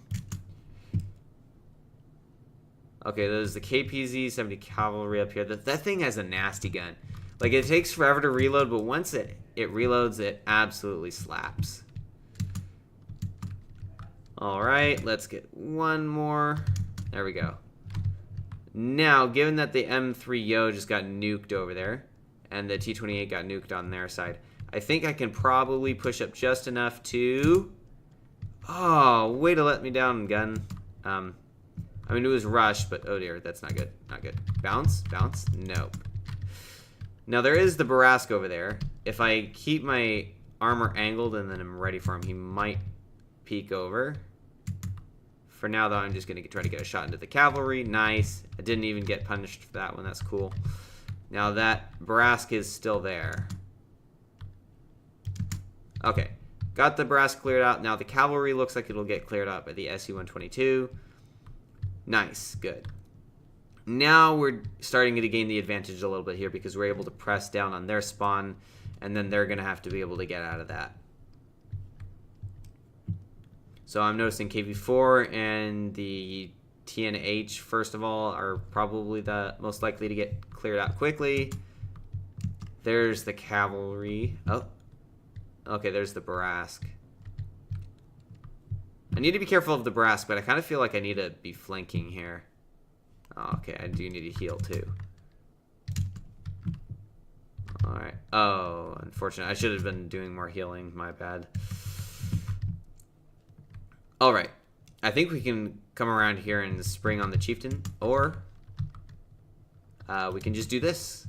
Okay, there's the KPZ 70 cavalry up here. That thing has a nasty gun. Like, it takes forever to reload, but once it reloads, it absolutely slaps. Alright, let's get one more. There we go. Now, given that the M3 Yo just got nuked over there, and the T-28 got nuked on their side, I think I can probably push up just enough to... Oh, way to let me down, gun. I mean, it was rush, but oh dear, that's not good. Not good. Bounce? Bounce? Nope. Now, there is the Barask over there. If I keep my armor angled and then I'm ready for him, he might peek over. For now, though, I'm just going to try to get a shot into the cavalry. Nice. I didn't even get punished for that one. That's cool. Now, that Barask is still there. Okay. Got the Barask cleared out. Now, the cavalry looks like it'll get cleared out by the SU-122. Nice. Good. Now we're starting to gain the advantage a little bit here because we're able to press down on their spawn, and then they're going to have to be able to get out of that. So I'm noticing KV4 and the TNH, first of all, are probably the most likely to get cleared out quickly. There's the cavalry. Oh. Okay, there's the Barask. I need to be careful of the Barask, but I kind of feel like I need to be flanking here. Oh, okay, I do need to heal too. Alright. Oh, unfortunately. I should have been doing more healing. My bad. Alright. I think we can come around here and spring on the chieftain, or we can just do this.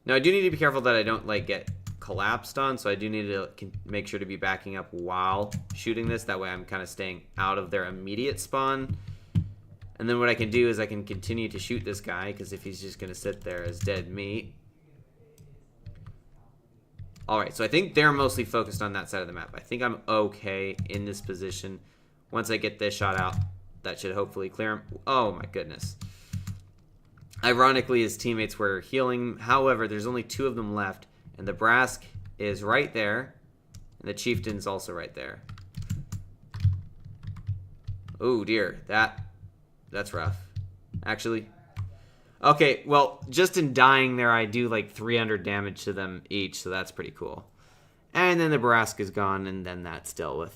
Now I do need to be careful that I don't like get collapsed on, so I do need to make sure to be backing up while shooting this. That way I'm kind of staying out of their immediate spawn. And then what I can do is I can continue to shoot this guy, because if he's just going to sit there as dead meat. Alright, so I think they're mostly focused on that side of the map. I think I'm okay in this position. Once I get this shot out, that should hopefully clear him. Oh my goodness. Ironically, his teammates were healing. However, there's only 2 of them left. And the Brask is right there. And the Chieftain's also right there. Oh dear, that's rough. Actually. Okay, well, just in dying there, I do like 300 damage to them each, so that's pretty cool. And then the Brask is gone, and then that's dealt with.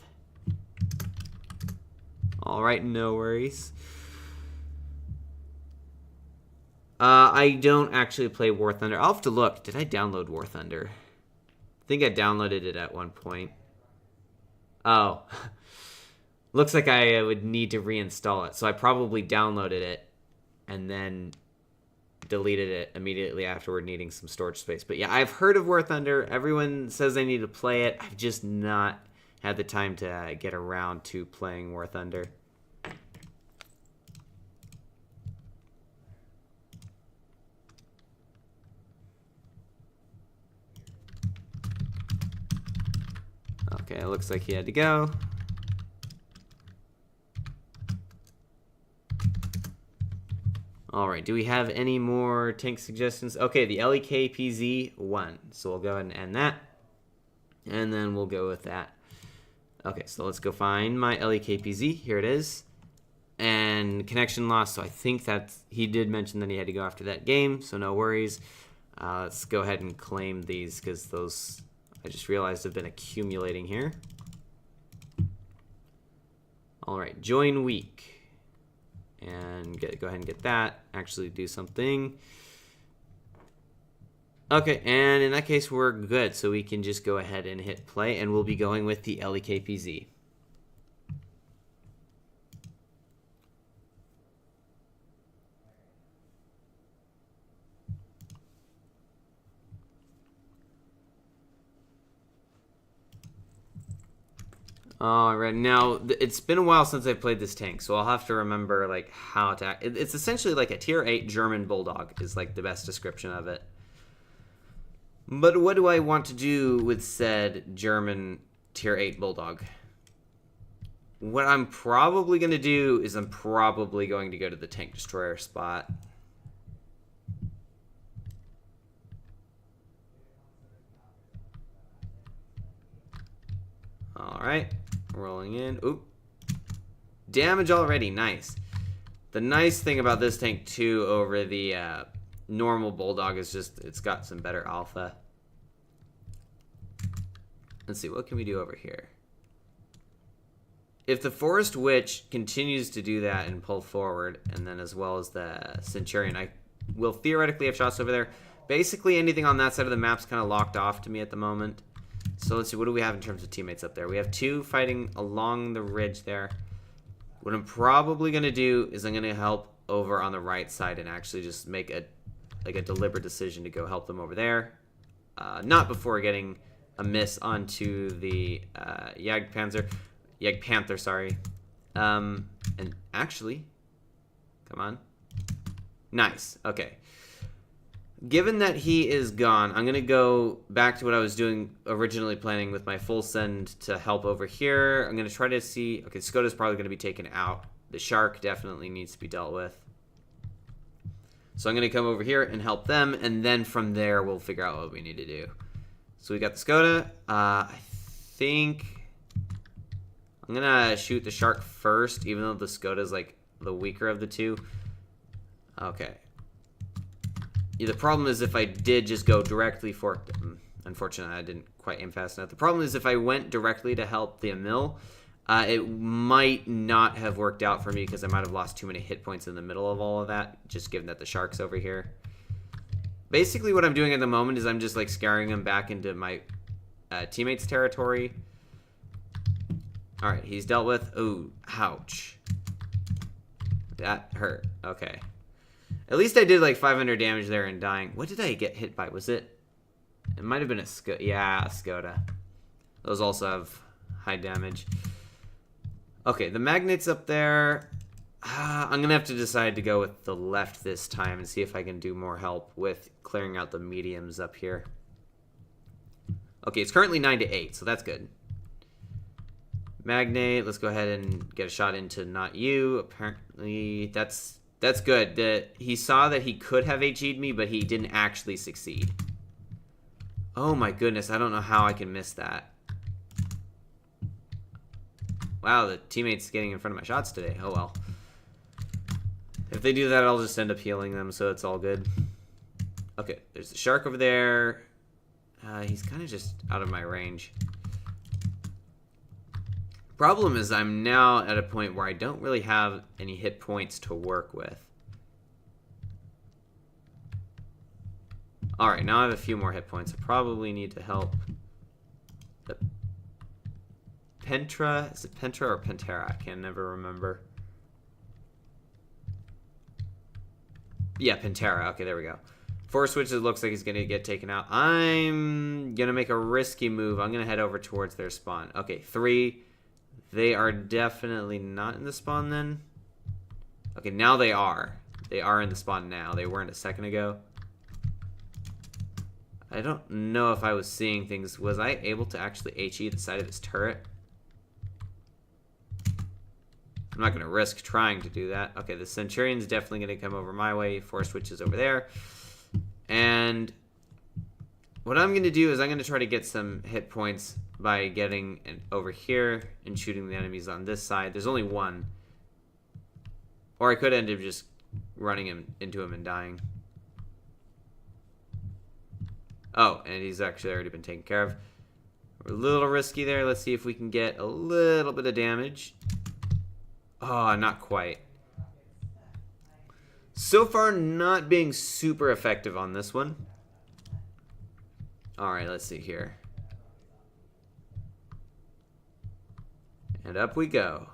Alright, no worries. I don't actually play War Thunder. I'll have to look. Did I download War Thunder? I think I downloaded it at one point. Oh. Looks like I would need to reinstall it. So I probably downloaded it and then deleted it immediately afterward, needing some storage space. But yeah, I've heard of War Thunder. Everyone says I need to play it. I've just not had the time to get around to playing War Thunder. Okay, it looks like he had to go. Alright, do we have any more tank suggestions? Okay, the LEKPZ won. So we'll go ahead and end that. And then we'll go with that. Okay, so let's go find my LEKPZ. Here it is. And connection lost, so I think that's... He did mention that he had to go after that game, so no worries. Let's go ahead and claim these, because those... I just realized have been accumulating here. Alright, join week. And go ahead and get that. Actually do something. Okay, and in that case we're good. So we can just go ahead and hit play, and we'll be going with the LEKPZ. Alright, now, it's been a while since I've played this tank, so I'll have to remember, like, how to... It's essentially like a tier 8 German Bulldog, is, like, the best description of it. But what do I want to do with said German tier 8 Bulldog? What I'm probably going to do is I'm probably going to go to the Tank Destroyer spot. Alright, rolling in. Oop. Damage already, nice. The nice thing about this tank, too, over the normal Bulldog is just it's got some better alpha. Let's see, what can we do over here? If the Forest Witch continues to do that and pull forward, and then as well as the Centurion, I will theoretically have shots over there. Basically, anything on that side of the map's kind of locked off to me at the moment. So let's see, what do we have in terms of teammates up there? We have 2 fighting along the ridge there. What I'm probably going to do is I'm going to help over on the right side and actually just make a deliberate decision to go help them over there. Not before getting a miss onto the Jagdpanther, sorry. And actually, come on. Nice, okay. Given that he is gone, I'm going to go back to what I was doing originally planning with my full send to help over here. I'm going to try to see... Okay, Skoda's probably going to be taken out. The Shark definitely needs to be dealt with. So I'm going to come over here and help them, and then from there we'll figure out what we need to do. So we got the Skoda. I think I'm going to shoot the Shark first, even though the Skoda is like the weaker of the 2. Okay. Yeah, the problem is if I did just go directly for... Unfortunately, I didn't quite aim fast enough. The problem is if I went directly to help the Emil, it might not have worked out for me because I might have lost too many hit points in the middle of all of that, just given that the Shark's over here. Basically, what I'm doing at the moment is I'm just like scaring them back into my teammates' territory. All right, he's dealt with. Ooh, ouch. That hurt. Okay. At least I did like 500 damage there and dying. What did I get hit by? Was it? It might have been a Skoda. Yeah, a Skoda. Those also have high damage. Okay, the magnet's up there. I'm going to have to decide to go with the left this time and see if I can do more help with clearing out the mediums up here. Okay, it's currently 9 to 8, so that's good. Magnate, let's go ahead and get a shot into not you. Apparently, that's good. He saw that he could have HE'd me, but he didn't actually succeed. Oh my goodness, I don't know how I can miss that. Wow, the teammate's getting in front of my shots today. Oh well. If they do that, I'll just end up healing them, so it's all good. Okay, there's the shark over there. He's kind of just out of my range. Problem is I'm now at a point where I don't really have any hit points to work with. Alright, now I have a few more hit points. I probably need to help the Pentra. Is it Pentra or Pantera? I can never remember. Yeah, Pantera. Okay, there we go. 4 switches, looks like he's going to get taken out. I'm going to make a risky move. I'm going to head over towards their spawn. Okay, 3. They are definitely not in the spawn then. Okay, now they are. They are in the spawn now. They weren't a second ago. I don't know if I was seeing things. Was I able to actually HE the side of his turret? I'm not going to risk trying to do that. Okay, the Centurion's definitely going to come over my way. 4 switches over there. And what I'm going to do is I'm going to try to get some hit points by getting over here and shooting the enemies on this side. There's only one. Or I could end up just running into him and dying. Oh, and he's actually already been taken care of. We're a little risky there. Let's see if we can get a little bit of damage. Oh, not quite. So far, not being super effective on this one. Alright, let's see here. And up we go.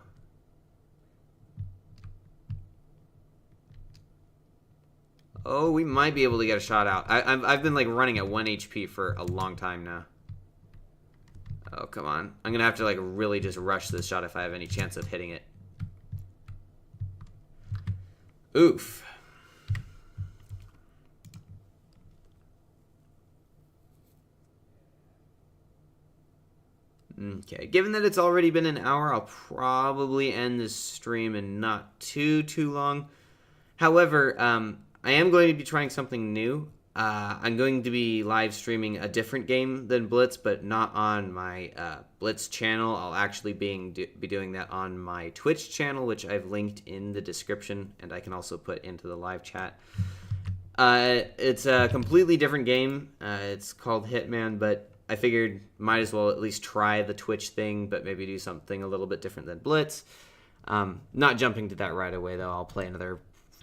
Oh, we might be able to get a shot out. I've been like running at 1 HP for a long time now. Oh, come on. I'm going to have to like really just rush this shot if I have any chance of hitting it. Oof. Okay, given that it's already been an hour, I'll probably end this stream in not too long. However, I am going to be trying something new. I'm going to be live streaming a different game than Blitz, but not on my Blitz channel. I'll actually be doing that on my Twitch channel, which I've linked in the description, and I can also put into the live chat. It's a completely different game. It's called Hitman, but I figured might as well at least try the Twitch thing, but maybe do something a little bit different than Blitz. Not jumping to that right away, though. I'll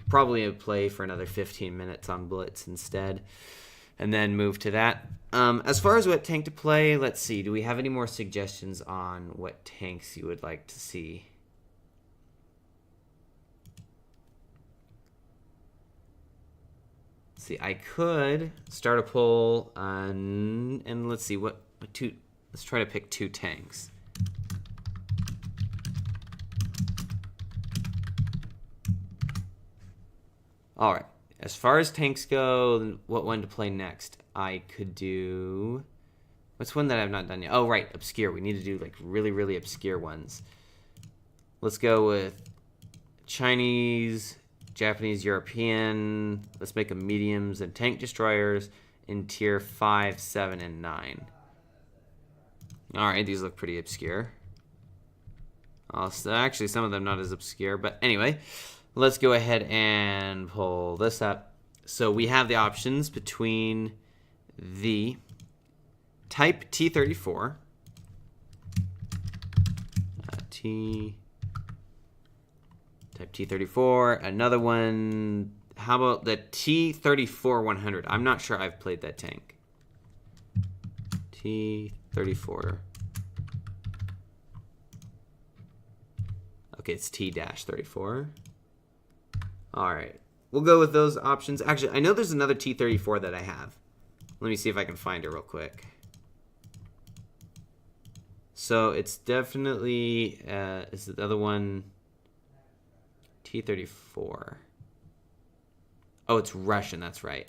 probably play for another 15 minutes on Blitz instead, and then move to that. As far as what tank to play, let's see. Do we have any more suggestions on what tanks you would like to see? See, I could start a poll and let's see what two. Let's try to pick 2 tanks. All right. As far as tanks go, what one to play next? I could do. What's one that I've not done yet? Oh, right, obscure. We need to do like really obscure ones. Let's go with Chinese, Japanese, European. Let's make them mediums and tank destroyers in tier 5, 7, and 9. All right, these look pretty obscure. Also, actually, some of them not as obscure, but anyway, let's go ahead and pull this up. So we have the options between the Type T34, Type T34, another one. How about the T34-100? I'm not sure I've played that tank. T34. Okay, it's T-34. All right. We'll go with those options. Actually, I know there's another T-34 that I have. Let me see if I can find it real quick. So it's definitely, is the other one T-34? Oh, it's Russian, that's right.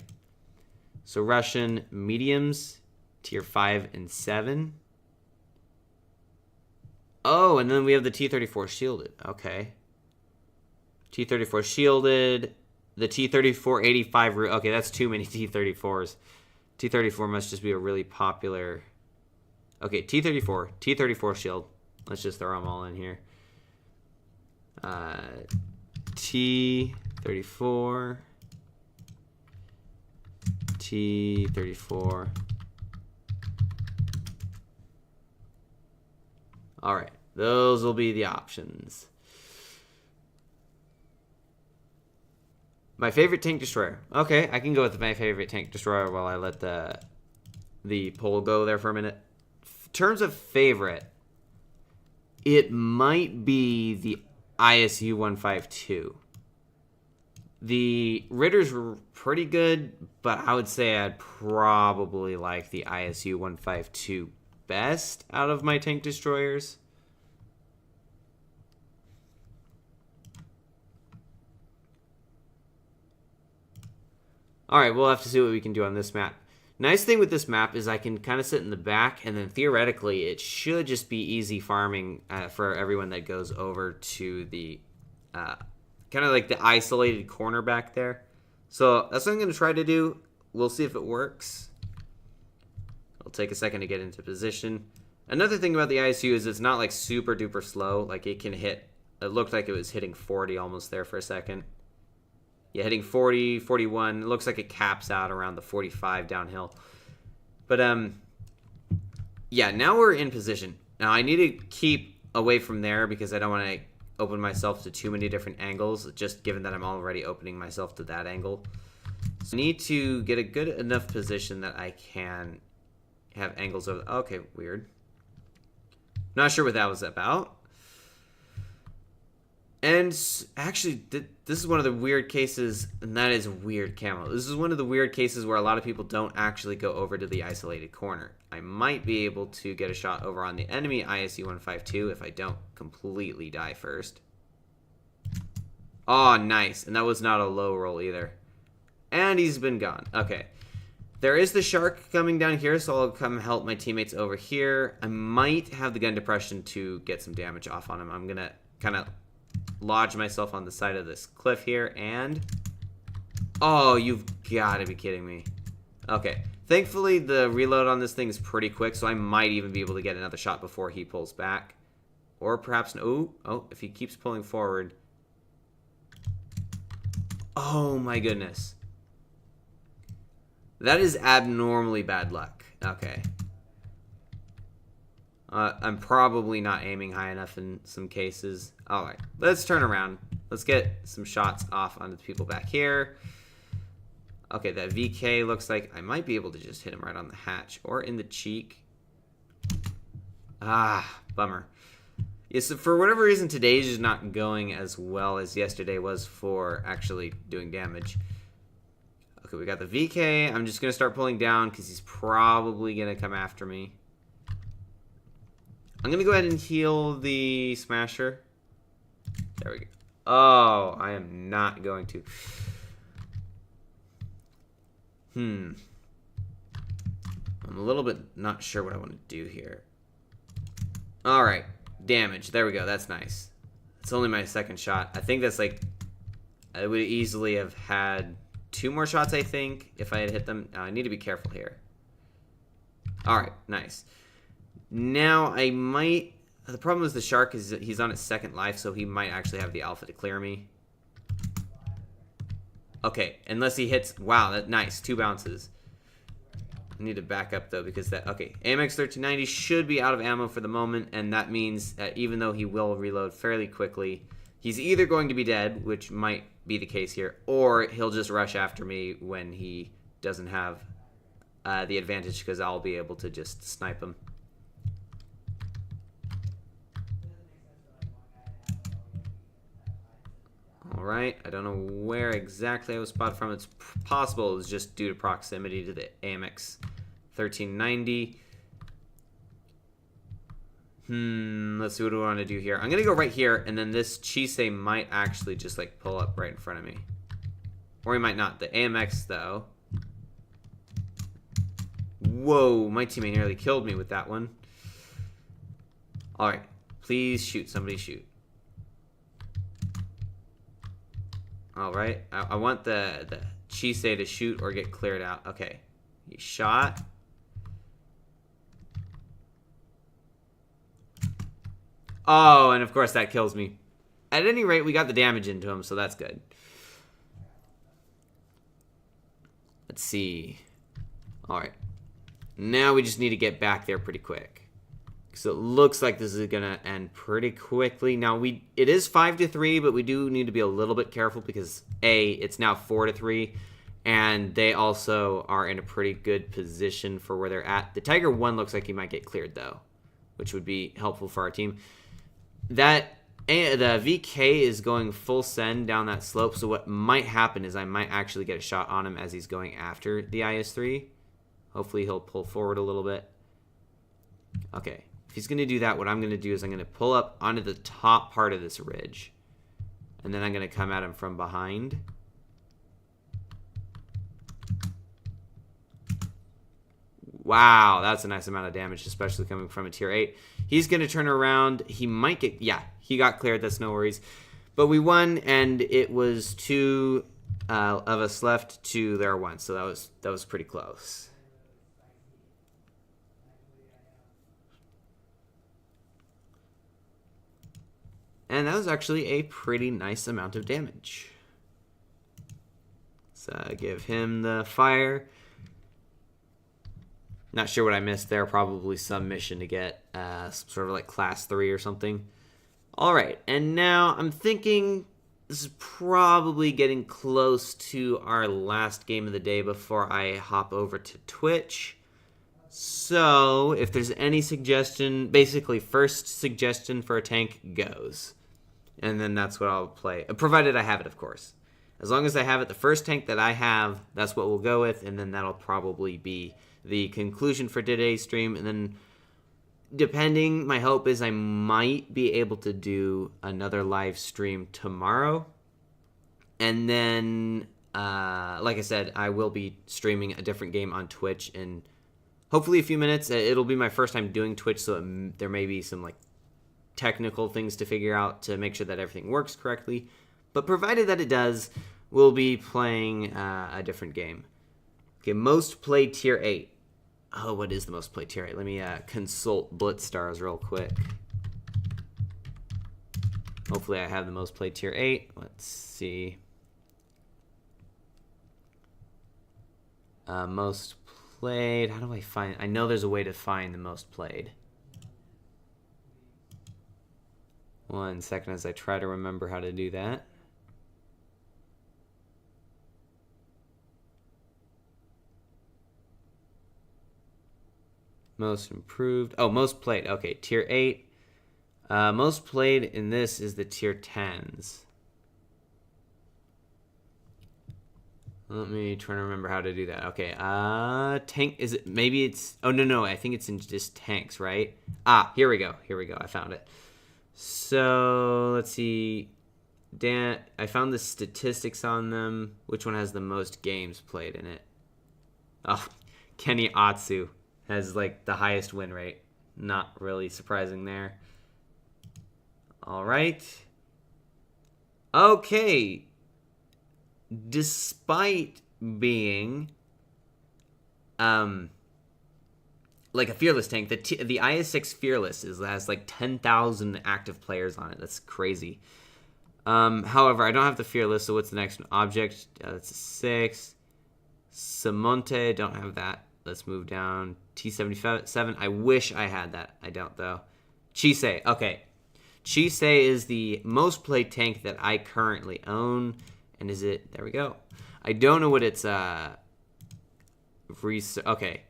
So Russian mediums, tier 5 and 7. Oh, and then we have the T-34 shielded. Okay. T-34 shielded. The T-34 85. Okay, that's too many T-34s. T-34 must just be a really popular... Okay, T-34. T-34 shield. Let's just throw them all in here. T-34. T-34. All right, those will be the options. My favorite tank destroyer. Okay, I can go with my favorite tank destroyer while I let the poll go there for a minute. In terms of favorite, it might be the ISU 152. The Ritters were pretty good, but I would say I'd probably like the ISU 152 best out of my tank destroyers. Alright, we'll have to see what we can do on this map. Nice thing with this map is I can kind of sit in the back, and then theoretically it should just be easy farming for everyone that goes over to the kind of like the isolated corner back there. So that's what I'm going to try to do. We'll see if it works. It'll take a second to get into position. Another thing about the ISU is it's not like super duper slow. Like it can hit, it looked like it was hitting 40 almost there for a second. Yeah, hitting 40, 41. It looks like it caps out around the 45 downhill. But, yeah, now we're in position. Now, I need to keep away from there because I don't want to open myself to too many different angles, just given that I'm already opening myself to that angle. So I need to get a good enough position that I can have angles over... Okay, weird. Not sure what that was about. And actually, this is one of the weird cases, and that is weird camo. This is one of the weird cases where a lot of people don't actually go over to the isolated corner. I might be able to get a shot over on the enemy ISU-152 if I don't completely die first. Oh, nice. And that was not a low roll either. And he's been gone. Okay. There is the shark coming down here, so I'll come help my teammates over here. I might have the gun depression to get some damage off on him. I'm going to kind of... lodge myself on the side of this cliff here, and... Oh, you've got to be kidding me. Okay. Thankfully, the reload on this thing is pretty quick, so I might even be able to get another shot before he pulls back. Or perhaps... Oh, if he keeps pulling forward... Oh, my goodness. That is abnormally bad luck. Okay. I'm probably not aiming high enough in some cases. Alright, let's turn around. Let's get some shots off onto the people back here. Okay, that VK looks like I might be able to just hit him right on the hatch or in the cheek. Ah, bummer. Yeah, so for whatever reason, today's just not going as well as yesterday was for actually doing damage. Okay, we got the VK. I'm just going to start pulling down because he's probably going to come after me. I'm going to go ahead and heal the Smasher. There we go. Oh, I am not going to. I'm a little bit not sure what I want to do here. Alright, damage. There we go. That's nice. It's only my second shot. I think that's like... I would easily have had 2 more shots, I think, if I had hit them. I need to be careful here. Alright, nice. Now, I might... The problem is the shark is he's on its second life, so he might actually have the alpha to clear me. Okay, unless he hits... Wow, that's nice. 2 bounces. I need to back up, though, because that... Okay, AMX 1390 should be out of ammo for the moment, and that means that even though he will reload fairly quickly, he's either going to be dead, which might be the case here, or he'll just rush after me when he doesn't have the advantage, because I'll be able to just snipe him. Alright, I don't know where exactly I was spotted from. It's possible it was just due to proximity to the AMX 1390. Let's see what we want to do here. I'm going to go right here, and then this Chisei might actually just, like, pull up right in front of me. Or he might not. The AMX, though. Whoa, my teammate nearly killed me with that one. Alright, please shoot. Somebody shoot. Alright, I want the Chisei to shoot or get cleared out. Okay, he shot. Oh, and of course that kills me. At any rate, we got the damage into him, so that's good. Let's see. Alright. Now we just need to get back there pretty quick. So it looks like this is going to end pretty quickly. Now, it is 5-3, but we do need to be a little bit careful because, A, it's now 4-3, and they also are in a pretty good position for where they're at. The Tiger 1 looks like he might get cleared, though, which would be helpful for our team. The VK is going full send down that slope, so what might happen is I might actually get a shot on him as he's going after the IS-3. Hopefully he'll pull forward a little bit. Okay, if he's going to do that, what I'm going to do is I'm going to pull up onto the top part of this ridge, and then I'm going to come at him from behind. Wow, that's a nice amount of damage, especially coming from a tier 8. He's going to turn around. He might get... Yeah, he got cleared. That's no worries. But we won, and it was 2 of us left to their 1. So that was pretty close. And that was actually a pretty nice amount of damage. So give him the fire. Not sure what I missed there. Probably some mission to get sort of like class 3 or something. All right, and now I'm thinking this is probably getting close to our last game of the day before I hop over to Twitch. So if there's any suggestion, basically first suggestion for a tank goes. And then that's what I'll play, provided I have it, of course. As long as I have it, the first tank that I have, that's what we'll go with, and then that'll probably be the conclusion for today's stream. And then depending, my hope is I might be able to do another live stream tomorrow. And then, like I said, I will be streaming a different game on Twitch in hopefully a few minutes. It'll be my first time doing Twitch, so there may be some like technical things to figure out to make sure that everything works correctly. But provided that it does, we'll be playing a different game. Okay, most played tier 8. Oh, what is the most played tier 8? Let me consult Blitz stars real quick. Hopefully I have the most played tier 8. Let's see. Most played. How do I find... I know there's a way to find the most played. 1 second as I try to remember how to do that. Most improved. Oh, most played. Okay, tier 8. Most played in this is the tier 10s. Let me try to remember how to do that. Okay, tank, is it, maybe it's, oh, no, I think it's in just tanks, right? Ah, here we go, I found it. So, let's see, Dan, I found the statistics on them. Which one has the most games played in it? Oh, Kenny Atsu has, like, the highest win rate. Not really surprising there. All right. Okay. Despite being like a fearless tank, the IS-6 fearless has like 10,000 active players on it. That's crazy. However, I don't have the fearless, so what's the next one? Object, that's a 6. Simonte, don't have that. Let's move down. T77, I wish I had that. I don't, though. Chisei, okay. Chisei is the most played tank that I currently own. And is it... There we go. I don't know what it's... Okay,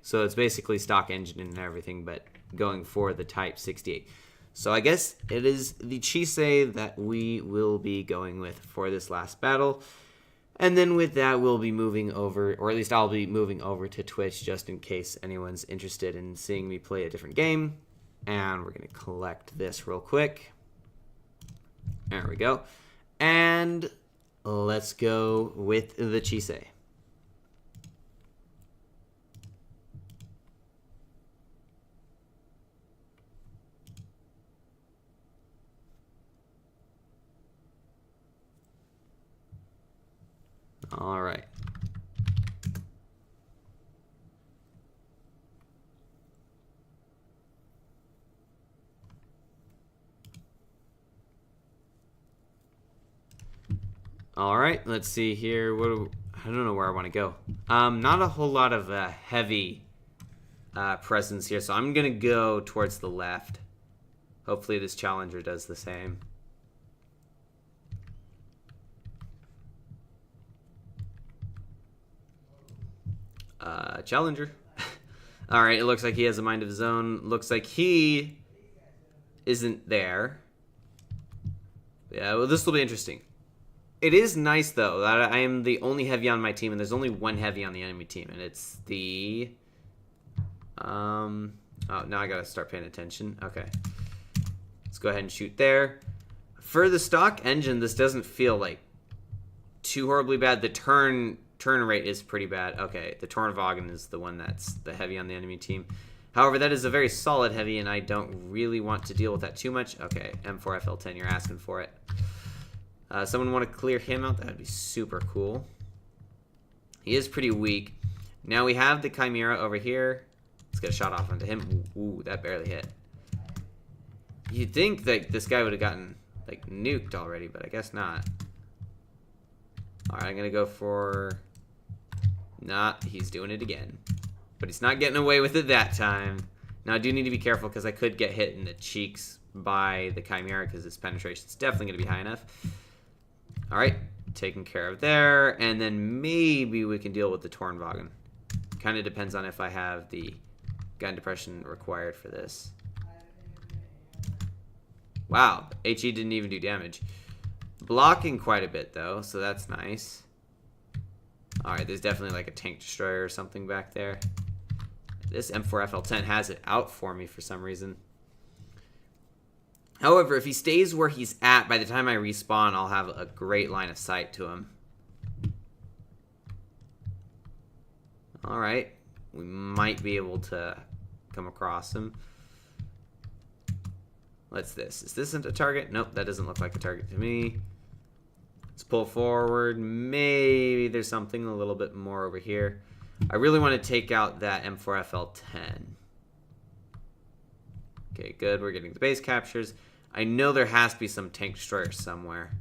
so it's basically stock engine and everything, but going for the Type 68. So I guess it is the Chisei that we will be going with for this last battle. And then with that, we'll be moving over, or at least I'll be moving over to Twitch just in case anyone's interested in seeing me play a different game. And we're going to collect this real quick. There we go. And let's go with the Chisei. All right. All right, let's see here. I don't know where I want to go. Not a whole lot of heavy presence here, so I'm going to go towards the left. Hopefully this challenger does the same. Challenger. All right, it looks like he has a mind of his own. Looks like he isn't there. Yeah, well, this will be interesting. It is nice, though, that I am the only heavy on my team, and there's only one heavy on the enemy team, and it's the... Oh, now I gotta start paying attention. Okay. Let's go ahead and shoot there. For the stock engine, this doesn't feel, like, too horribly bad. The turn rate is pretty bad. Okay, the Tornvagen is the one that's the heavy on the enemy team. However, that is a very solid heavy, and I don't really want to deal with that too much. Okay, M4FL10, you're asking for it. Someone want to clear him out? That would be super cool. He is pretty weak. Now we have the Chimera over here. Let's get a shot off onto him. Ooh, that barely hit. You'd think that this guy would have gotten, like, nuked already, but I guess not. Alright, I'm going to go for... Nah, he's doing it again. But he's not getting away with it that time. Now, I do need to be careful because I could get hit in the cheeks by the Chimera because his penetration is definitely going to be high enough. Alright, taken care of there. And then maybe we can deal with the Tornvagen. Kind of depends on if I have the gun depression required for this. Wow, HE didn't even do damage. Blocking quite a bit, though, so that's nice. Alright, there's definitely like a tank destroyer or something back there. This M4FL10 has it out for me for some reason. However, if he stays where he's at, by the time I respawn, I'll have a great line of sight to him. Alright, we might be able to come across him. What's this? Is this a target? Nope, that doesn't look like a target to me. Let's pull forward. Maybe there's something a little bit more over here. I really want to take out that M4FL10. Okay, good. We're getting the base captures. I know there has to be some tank destroyer somewhere.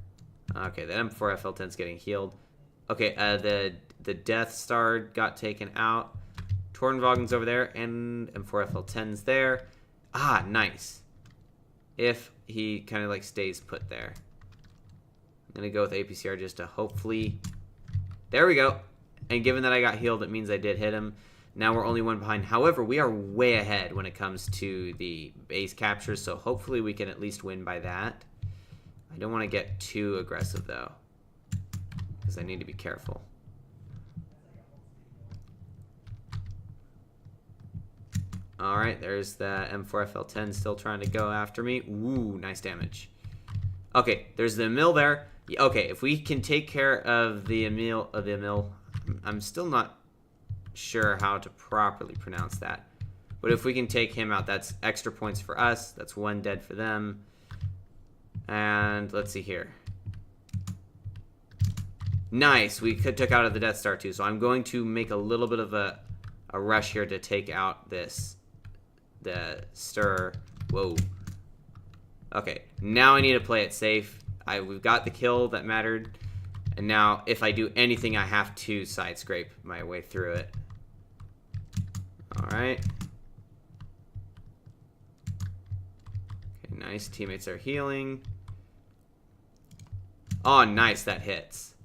Okay, that M4FL10 is getting healed. Okay, the Death Star got taken out. Tornvagen's over there, and M4FL10's there. Ah, nice. If he kind of like stays put there. I'm going to go with APCR just to hopefully... There we go. And given that I got healed, it means I did hit him. Now we're only one behind. However, we are way ahead when it comes to the base captures, so hopefully we can at least win by that. I don't want to get too aggressive, though, because I need to be careful. Alright, there's the M4FL10 still trying to go after me. Ooh, nice damage. Okay, there's the Emil there. Okay, if we can take care of the Emil, I'm still not sure how to properly pronounce that. But if we can take him out, that's extra points for us. That's one dead for them. And let's see here. Nice, we took out the Death Star too. So I'm going to make a little bit of a rush here to take out the Stir. Whoa. Okay, now I need to play it safe. We've got the kill that mattered. And now, if I do anything, I have to side scrape my way through it. Alright. Okay, nice. Teammates are healing. Oh, nice. That hits.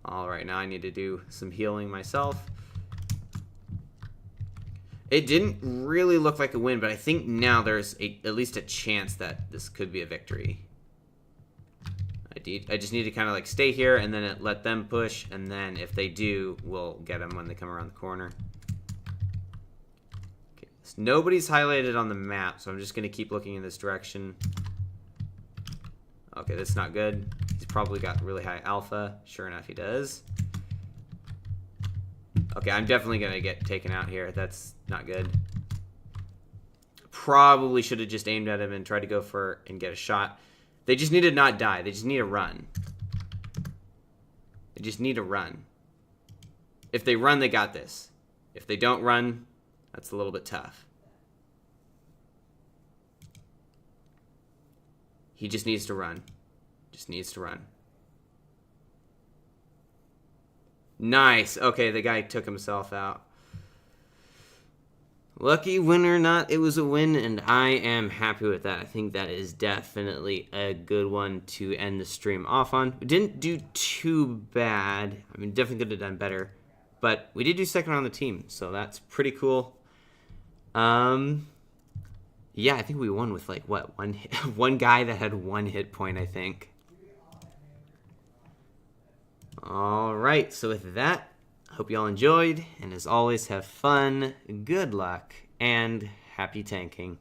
Alright, now I need to do some healing myself. It didn't really look like a win, but I think now there's at least a chance that this could be a victory. I just need to kind of like stay here and then let them push, and then if they do, we'll get them when they come around the corner. Okay, so nobody's highlighted on the map, so I'm just going to keep looking in this direction. Okay, that's not good. He's probably got really high alpha. Sure enough, he does. Okay, I'm definitely going to get taken out here. That's not good. Probably should have just aimed at him and tried to go for and get a shot. They just need to not die. They just need to run. They just need to run. If they run, they got this. If they don't run, that's a little bit tough. He just needs to run. Just needs to run. Nice. Okay, the guy took himself out. Lucky win or not, it was a win, and I am happy with that. I think that is definitely a good one to end the stream off on. We didn't do too bad. I mean, definitely could have done better. But we did do second on the team, so that's pretty cool. Yeah, I think we won with, like, what, one guy that had 1 hit point, I think. All right, so with that, hope you all enjoyed, and as always, have fun, good luck, and happy tanking.